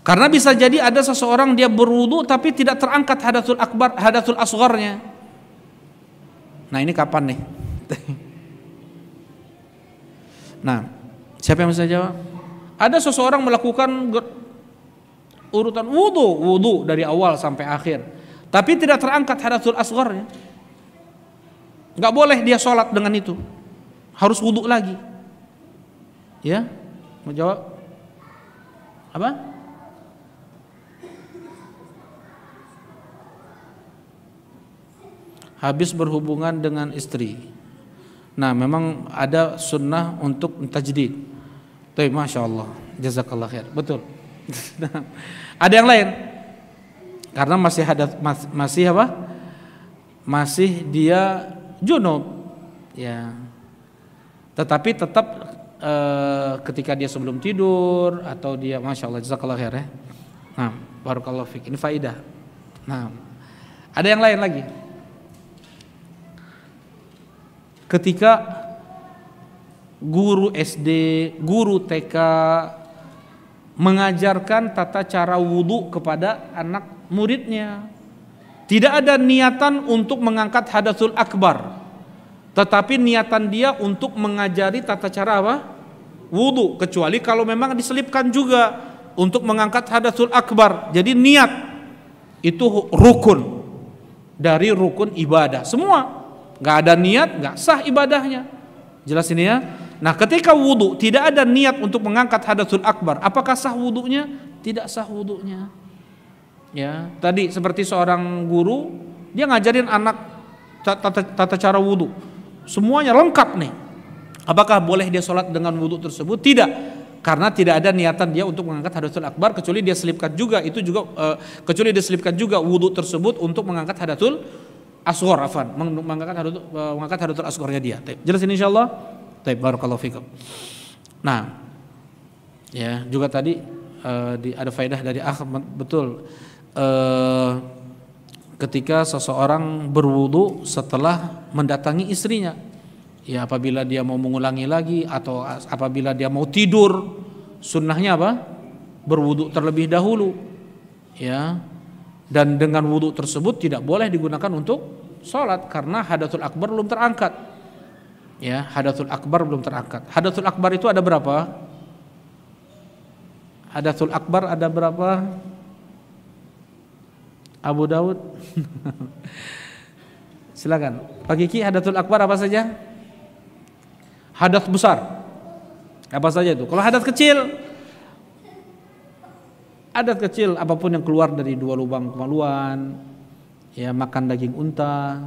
B: Karena bisa jadi ada seseorang dia berwudu tapi tidak terangkat hadatul akbar, hadatul asgharnya. Nah, ini kapan nih? Nah, siapa yang bisa jawab? Ada seseorang melakukan urutan wudu dari awal sampai akhir, tapi tidak terangkat hadatul asgharnya. Enggak boleh dia sholat dengan itu, harus wudu lagi. Ya, mau jawab? Apa? Habis berhubungan dengan istri. Nah, memang ada sunnah untuk tajdid. Tapi masya Allah, jazakallah khair. Betul. Ada yang lain? Karena masih dia junub, ya. Tetapi tetap ketika dia sebelum tidur atau dia, masya Allah, jazakallah khair, ya. Nah, barakallahu fiik. Ini faidah. Nah, ada yang lain lagi. Ketika guru SD, guru TK mengajarkan tata cara wudu kepada anak muridnya, tidak ada niatan untuk mengangkat hadasul akbar, tetapi niatan dia untuk mengajari tata cara apa? Wudu, kecuali kalau memang diselipkan juga untuk mengangkat hadasul akbar. Jadi niat itu rukun dari rukun ibadah. Semua nggak ada niat nggak sah ibadahnya. Jelas ini ya. Nah, ketika wudu tidak ada niat untuk mengangkat hadasul akbar, apakah sah wudunya? Tidak sah wudunya. Ya, tadi seperti seorang guru, dia ngajarin anak tata cara wudu, semuanya lengkap nih. Apakah boleh dia sholat dengan wudu tersebut? Tidak, karena tidak ada niatan dia untuk mengangkat hadasul akbar, kecuali dia selipkan juga wudu tersebut untuk mengangkat hadasul asghar, mengangkat hadatul asgharnya dia. Jelas ini insyaallah. Baik, barakallahu fikum. Nah, ya, juga tadi ada faedah dari Ahmad, betul. Ketika seseorang berwudu setelah mendatangi istrinya, ya, apabila dia mau mengulangi lagi atau apabila dia mau tidur, sunnahnya apa? Berwudu terlebih dahulu, ya. Dan dengan wudu tersebut tidak boleh digunakan untuk sholat karena hadatul akbar belum terangkat. Ya, hadatul akbar belum terangkat. Hadatul akbar itu ada berapa? Hadatul akbar ada berapa? Abu Daud. Silakan. Pak Kiki, hadatul akbar apa saja? Hadas besar. Apa saja itu? Kalau hadas kecil apapun yang keluar dari dua lubang kemaluan, ya, makan daging unta.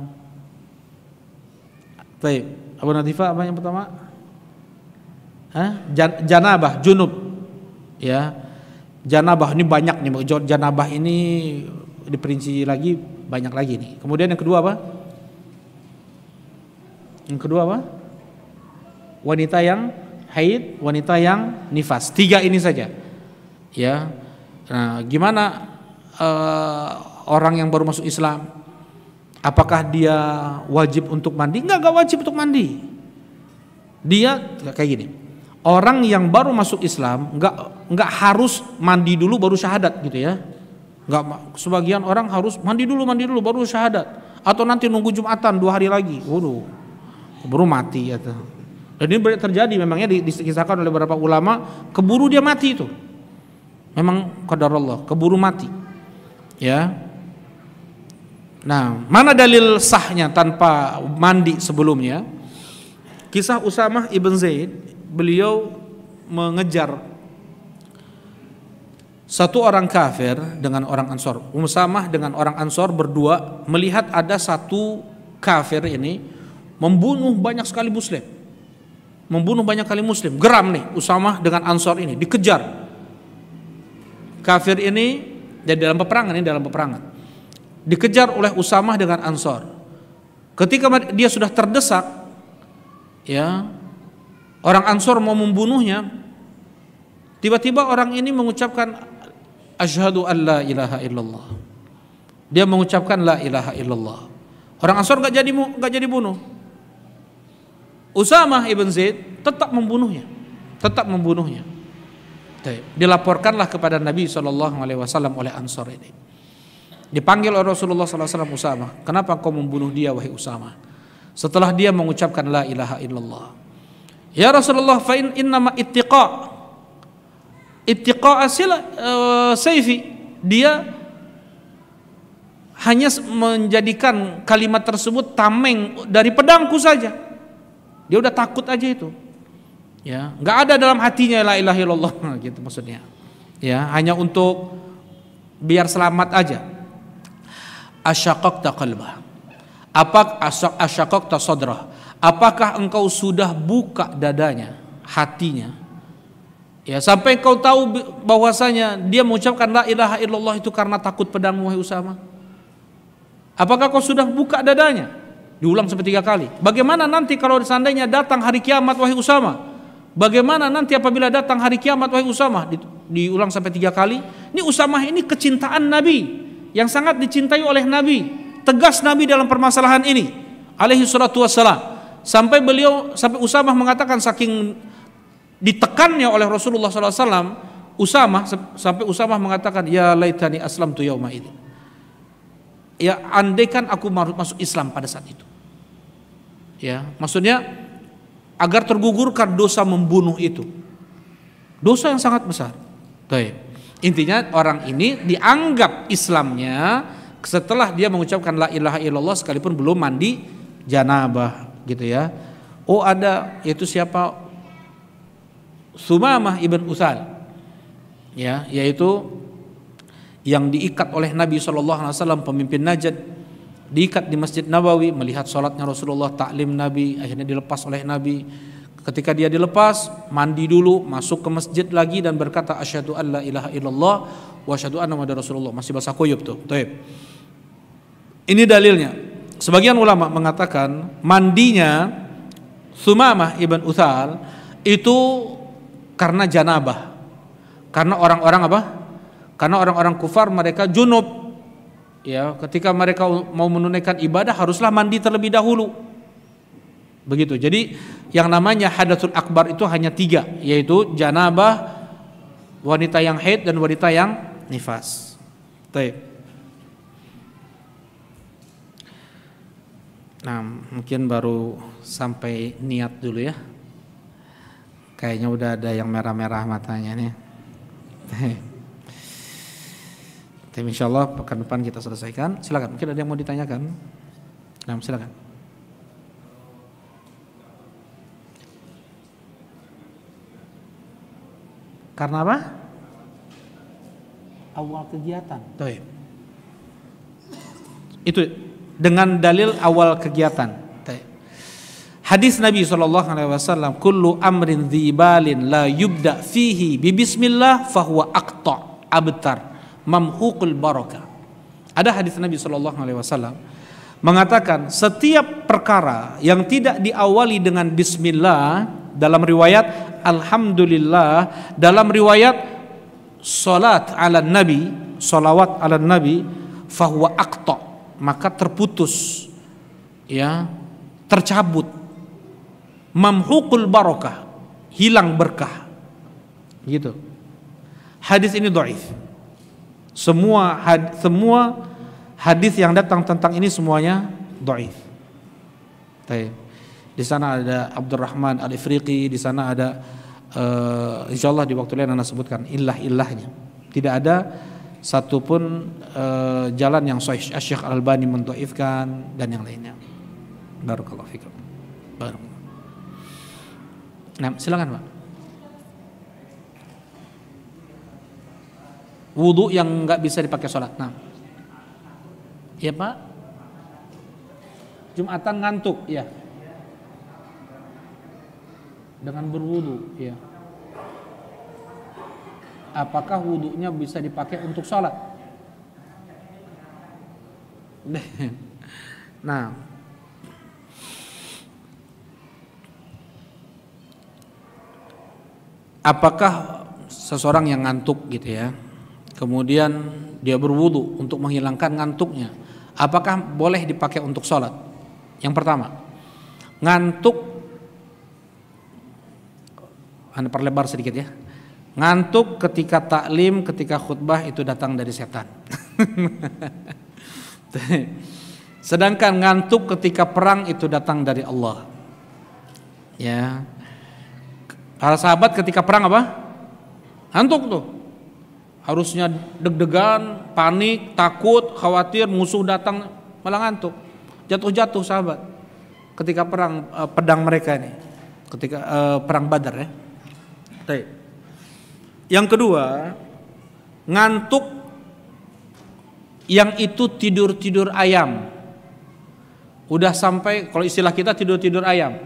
B: Baik. Abu Natifah apa yang pertama? Janabah, junub. Ya. Janabah ini banyak nih. Janabah ini diperinci lagi banyak lagi nih. Kemudian yang kedua apa? Yang kedua apa? Wanita yang haid, wanita yang nifas. 3 ini saja. Ya. Nah, gimana orang yang baru masuk Islam? Apakah dia wajib untuk mandi? Enggak wajib untuk mandi. Dia kayak gini. Orang yang baru masuk Islam enggak harus mandi dulu baru syahadat gitu ya. Enggak, sebagian orang harus mandi dulu baru syahadat, atau nanti nunggu Jumatan 2 hari lagi. Waduh. Keburu mati ya. Dan ini terjadi memangnya dikisahkan oleh beberapa ulama, keburu dia mati itu. Memang qadarullah, keburu mati. Ya. Nah, mana dalil sahnya tanpa mandi sebelumnya? Kisah Usamah ibn Zaid, beliau mengejar satu orang kafir dengan orang Ansor. Usamah dengan orang Ansor berdua melihat ada satu kafir ini membunuh banyak sekali muslim. Geram nih Usamah dengan Ansor ini, dikejar. Kafir ini dalam peperangan. Dikejar oleh Usamah dengan Ansor. Ketika dia sudah terdesak, ya, orang Ansor mau membunuhnya, tiba-tiba orang ini mengucapkan asyhadu an la ilaha illallah. Dia mengucapkan la ilaha illallah. Orang Ansor enggak jadi bunuh. Usamah ibn Zaid tetap membunuhnya. Dilaporkanlah kepada Nabi SAW oleh Ansor ini. Dipanggil oleh Rasulullah SAW, Usamah, kenapa kau membunuh dia wahai Usamah? Setelah dia mengucapkan la ilaha illallah. Ya Rasulullah, fa innama ittiqa sayfi. Dia hanya menjadikan kalimat tersebut tameng dari pedangku saja. Dia udah takut aja itu. Ya, enggak ada dalam hatinya la ilaha illallah gitu maksudnya. Ya, hanya untuk biar selamat aja. Asyaqaqta qalbah. Asyaqaqta sadrah. Apakah engkau sudah buka dadanya, hatinya? Ya, sampai engkau tahu bahwasanya dia mengucapkan la ilaha illallah itu karena takut pedangmu wahai Usamah. Apakah kau sudah buka dadanya? Diulang sampai 3 kali. Bagaimana nanti kalau seandainya datang hari kiamat wahai Usamah? Bagaimana nanti apabila datang hari kiamat wahai Usamah? Diulang sampai 3 kali. Ini Usamah ini kecintaan Nabi, yang sangat dicintai oleh Nabi. Tegas Nabi dalam permasalahan ini, alaihi salatu wassalam. Sampai Usamah mengatakan, saking ditekannya oleh Rasulullah SAW, sampai Usamah mengatakan, ya laitani aslamtu yauma idzin. Ya, andaikan aku masuk Islam pada saat itu. Ya, maksudnya agar tergugurkan dosa membunuh itu. Dosa yang sangat besar. Baik. Intinya orang ini dianggap Islamnya setelah dia mengucapkan la ilaha illallah sekalipun belum mandi janabah gitu ya. Oh, ada, yaitu siapa? Sumamah ibn Utsal. Ya, yaitu yang diikat oleh Nabi SAW, pemimpin Najd, diikat di Masjid Nabawi, melihat sholatnya Rasulullah, taklim Nabi, akhirnya dilepas oleh Nabi. Ketika dia dilepas, mandi dulu, masuk ke masjid lagi dan berkata asyhadu an la ilaha illallah wa asyhadu anna muhammadar rasulullah. Masih bahasa kuyup tuh. Taib. Ini dalilnya. Sebagian ulama mengatakan mandinya Sumamah ibn Utsal itu karena janabah. Karena orang-orang apa? Karena orang-orang kufar mereka junub. Ya, ketika mereka mau menunaikan ibadah haruslah mandi terlebih dahulu. Begitu. Jadi yang namanya hadatsul akbar itu hanya 3, yaitu janabah, wanita yang haid, dan wanita yang nifas. Baik. Nah, mungkin baru sampai niat dulu ya. Kayaknya udah ada yang merah-merah matanya nih. Tapi insyaallah pekan depan kita selesaikan. Silakan, mungkin ada yang mau ditanyakan. Nah, silakan. Karena apa? Awal kegiatan. Baik. Itu dengan dalil awal kegiatan. Baik. Hadis Nabi SAW, kullu amrin dzibalin la yubda fihi bi bismillah fahuwa aqta abtar mamhuqul barakah. Ada hadis Nabi SAW mengatakan setiap perkara yang tidak diawali dengan bismillah, dalam riwayat alhamdulillah, dalam riwayat salat ala nabi, salawat ala nabi, fahuwa aqta, maka terputus, ya, tercabut, mamhuqul barakah, hilang berkah, gitu. Hadis ini dhaif. Semua hadis yang datang tentang ini semuanya dhaif. Di sana ada Abdurrahman Al-Ifriqi, di sana ada insyaallah di waktu lain anak sebutkan ilahnya. Tidak ada satupun jalan yang sahih. Syekh Al-Albani mendhaifkan dan yang lainnya. Barakallahu fikum. Barakallahu. Nah, silakan Pak. Wudu yang nggak bisa dipakai sholat. Nah, ya Pak. Jumatan ngantuk, ya. Dengan berwudu, ya. Apakah wudunya bisa dipakai untuk sholat? Nah, apakah seseorang yang ngantuk gitu ya, kemudian dia berwudu untuk menghilangkan ngantuknya, apakah boleh dipakai untuk sholat? Yang pertama, ngantuk, Anda perlebar sedikit ya. Ngantuk ketika taklim, ketika khutbah itu datang dari setan. Sedangkan ngantuk ketika perang itu datang dari Allah. Ya. Para sahabat ketika perang apa? Ngantuk tuh. Harusnya deg-degan, panik, takut, khawatir musuh datang, malah ngantuk. Jatuh-jatuh sahabat ketika perang pedang mereka ini, ketika perang Badar ya. Yang kedua, ngantuk yang itu tidur-tidur ayam. Udah sampai, kalau istilah kita tidur-tidur ayam.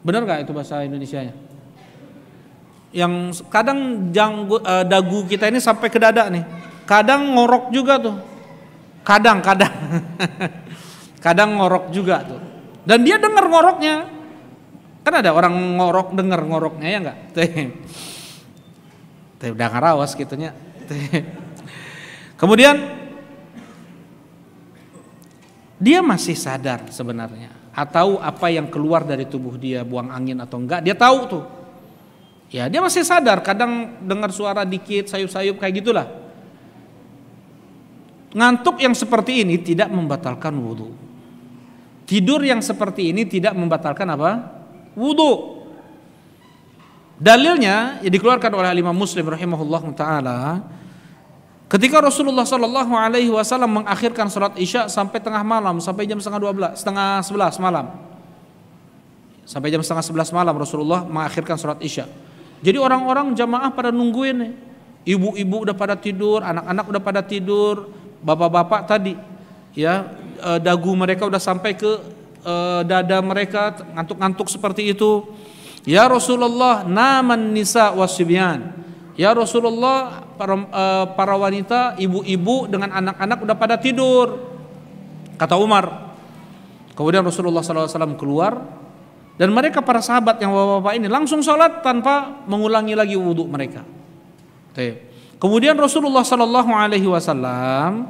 B: Benar gak itu bahasa Indonesianya? Yang kadang dagu kita ini sampai ke dada nih. Kadang ngorok juga tuh. Kadang kadang ngorok juga tuh. Dan dia dengar ngoroknya. Kan ada orang ngorok dengar ngoroknya, ya enggak? Teh udah ngarawas gitunya. Kemudian dia masih sadar sebenarnya, atau apa yang keluar dari tubuh dia, buang angin atau enggak, dia tahu tuh. Ya, dia masih sadar, kadang dengar suara dikit, sayup-sayup kayak gitulah. Ngantuk yang seperti ini tidak membatalkan wudu. Tidur yang seperti ini tidak membatalkan apa? Wudu. Dalilnya yang dikeluarkan oleh Imam Muslim rahimahullah taala, ketika Rasulullah sallallahu alaihi wasallam mengakhirkan salat Isya sampai tengah malam, sampai jam setengah 11 malam. Sampai jam setengah 11 malam Rasulullah mengakhirkan salat Isya. Jadi orang-orang jamaah pada nungguin nih. Ibu-ibu udah pada tidur, anak-anak udah pada tidur, bapak-bapak tadi ya, dagu mereka udah sampai ke dada mereka, ngantuk-ngantuk seperti itu. Ya Rasulullah, naman nisa wasibyan. Ya Rasulullah, para wanita, ibu-ibu dengan anak-anak udah pada tidur, kata Umar. Kemudian Rasulullah SAW keluar, dan mereka para sahabat yang bapak-bapak ini langsung sholat tanpa mengulangi lagi wudhu mereka. Kemudian Rasulullah SAW,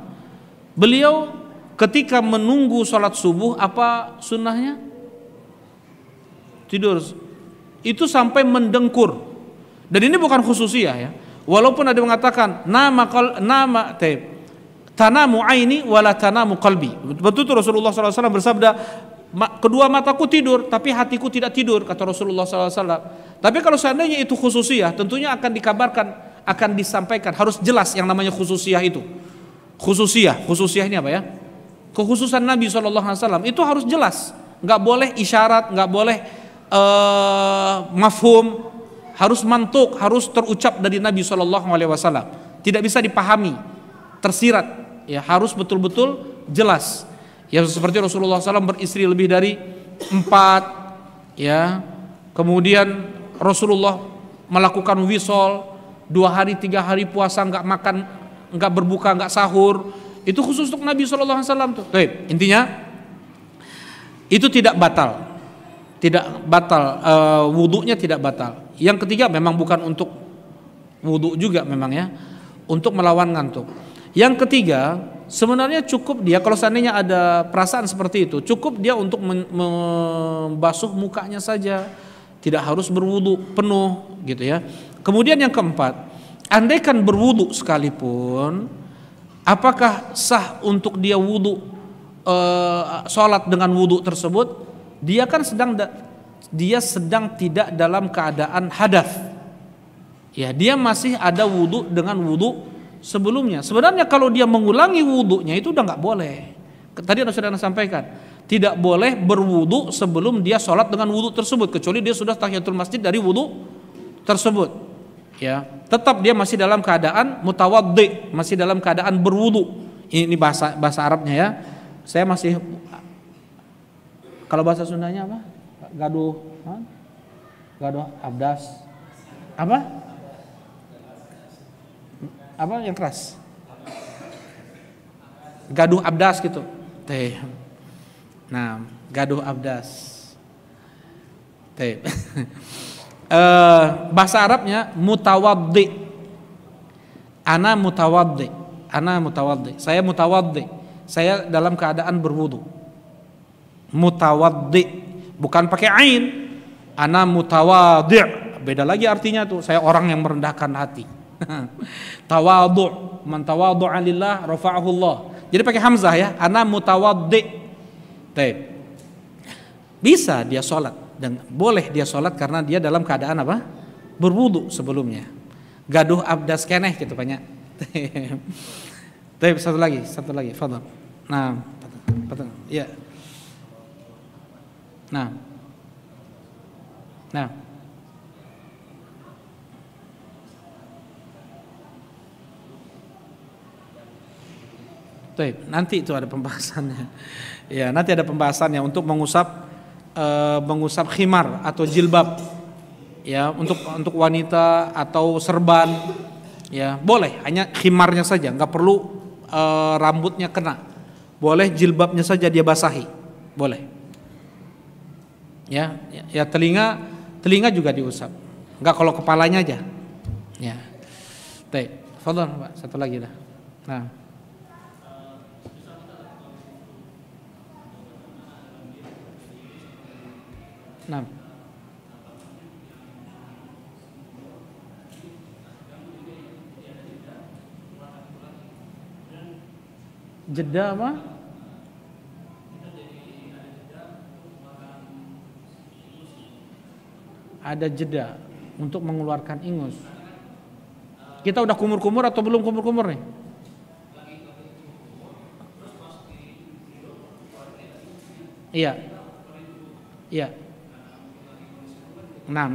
B: beliau ketika menunggu sholat subuh, apa sunnahnya? Tidur. Itu sampai mendengkur. Dan ini bukan khususiyah ya. Walaupun ada yang mengatakan tanamu aini wala tanamu qalbi. Betul Rasulullah SAW bersabda, kedua mataku tidur tapi hatiku tidak tidur, kata Rasulullah SAW. Tapi kalau seandainya itu khususiyah, tentunya akan dikabarkan, akan disampaikan, harus jelas yang namanya khususiyah itu. Khususiyah ini apa ya? Kekhususan Nabi SAW itu harus jelas, nggak boleh isyarat, nggak boleh mafhum, harus mantuk, harus terucap dari Nabi SAW. Tidak bisa dipahami, tersirat, ya harus betul-betul jelas. Ya seperti Rasulullah SAW beristri lebih dari 4, ya. Kemudian Rasulullah melakukan wisol 2 hari 3 hari puasa, nggak makan, nggak berbuka, nggak sahur. Itu khusus untuk Nabi SAW tuh. Baik, intinya itu tidak batal. Tidak batal, wudunya tidak batal. Yang ketiga memang bukan untuk wudu juga memang ya, untuk melawan ngantuk. Yang ketiga sebenarnya cukup dia kalau seandainya ada perasaan seperti itu, cukup dia untuk membasuh mukanya saja, tidak harus berwudu penuh gitu ya. Kemudian yang keempat, andaikan berwudu sekalipun, apakah sah untuk dia wudu, sholat dengan wudu tersebut? Dia kan sedang tidak dalam keadaan hadas. Ya, dia masih ada wudu dengan wudu sebelumnya. Sebenarnya kalau dia mengulangi wudunya itu udah nggak boleh. Tadi sudah sampaikan, tidak boleh berwudu sebelum dia sholat dengan wudu tersebut, kecuali dia sudah tahiyatul masjid dari wudu tersebut. Ya, tetap dia masih dalam keadaan mutawaddi, masih dalam keadaan berwudu. Ini bahasa Arabnya ya. Saya masih, kalau bahasa Sundanya apa? Gaduh abdas. Apa? Apa yang keras? Gaduh abdas gitu. Nah, gaduh abdas. Bahasa Arabnya mutawaddi. Ana mutawaddi. Saya mutawaddi. Saya dalam keadaan berwudu. Mutawaddi, bukan pakai ain. Ana mutawaddi'. Beda lagi artinya tuh. Saya orang yang merendahkan hati. Tawadhu, man tawadhu'a lillah rafa'ahu Allah. Jadi pakai hamzah ya. Ana mutawaddi. Bisa dia sholat, dan boleh dia sholat karena dia dalam keadaan apa? Berwudu sebelumnya. Gaduh abdas keneh gitu banyak. Satu lagi, fadhal. Nah, ya. Nah. Nanti itu ada pembahasannya. Ya, nanti ada pembahasannya untuk mengusap khimar atau jilbab. Ya, untuk wanita atau serban. Ya, boleh, hanya khimarnya saja, nggak perlu rambutnya kena. Boleh jilbabnya saja dia basahi. Boleh. Ya, telinga juga diusap. Nggak kalau kepalanya aja. Ya. Fadhal, Pak, satu lagi dah. Nah. Jeda apa? Ada jeda untuk mengeluarkan ingus. Kita udah kumur-kumur atau belum kumur-kumur nih? Iya. Nah.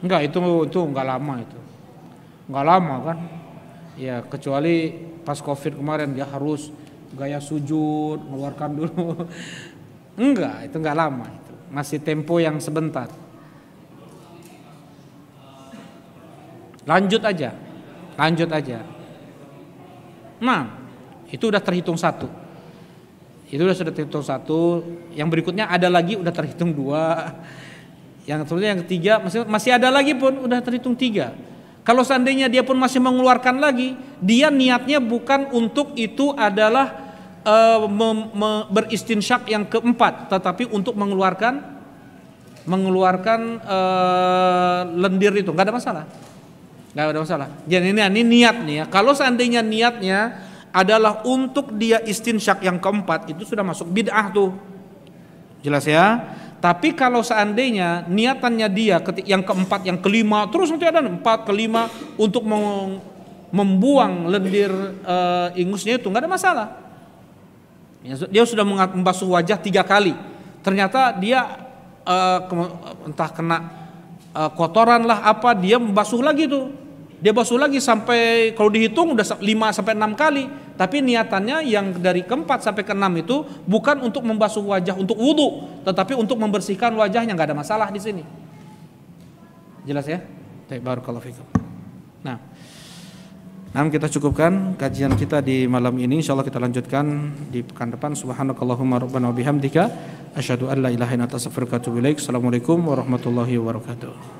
B: Enggak, itu enggak lama itu. Enggak lama kan? Ya, kecuali pas Covid kemarin dia harus gaya sujud, mengeluarkan dulu. Enggak, itu enggak lama itu. Masih tempo yang sebentar. Lanjut aja. Nah, itu udah terhitung satu. Sudah terhitung satu. Yang berikutnya ada lagi udah terhitung dua. Yang ketiga masih ada lagi pun udah terhitung tiga. Kalau seandainya dia pun masih mengeluarkan lagi, dia niatnya bukan untuk itu adalah beristinsyak yang keempat, tetapi untuk mengeluarkan lendir itu, nggak ada masalah. Jadi ini niat nih ya. Kalau seandainya niatnya adalah untuk dia istinsyak yang keempat, itu sudah masuk bid'ah tuh. Jelas ya? Tapi kalau seandainya niatannya dia yang keempat, yang kelima, terus nanti ada 4, kelima untuk membuang lendir ingusnya itu nggak ada masalah. Dia sudah membasuh wajah 3 kali. Ternyata dia entah kena kotoran lah apa, dia membasuh lagi tuh. Dia basuh lagi sampai kalau dihitung udah 5 sampai 6 kali. Tapi niatannya yang dari keempat sampai ke 6 itu bukan untuk membasuh wajah untuk wudu, tetapi untuk membersihkan wajahnya, nggak ada masalah di sini. Jelas ya? Barakallahu fikum. Nah, Nah, kita cukupkan kajian kita di malam ini. Insyaallah kita lanjutkan di pekan depan. Subhanakallahumma rabbana wa bihamdika asyhadu an la ilaha illa anta astaghfiruka wa atubu ilaik. Assalamualaikum warahmatullahi wabarakatuh.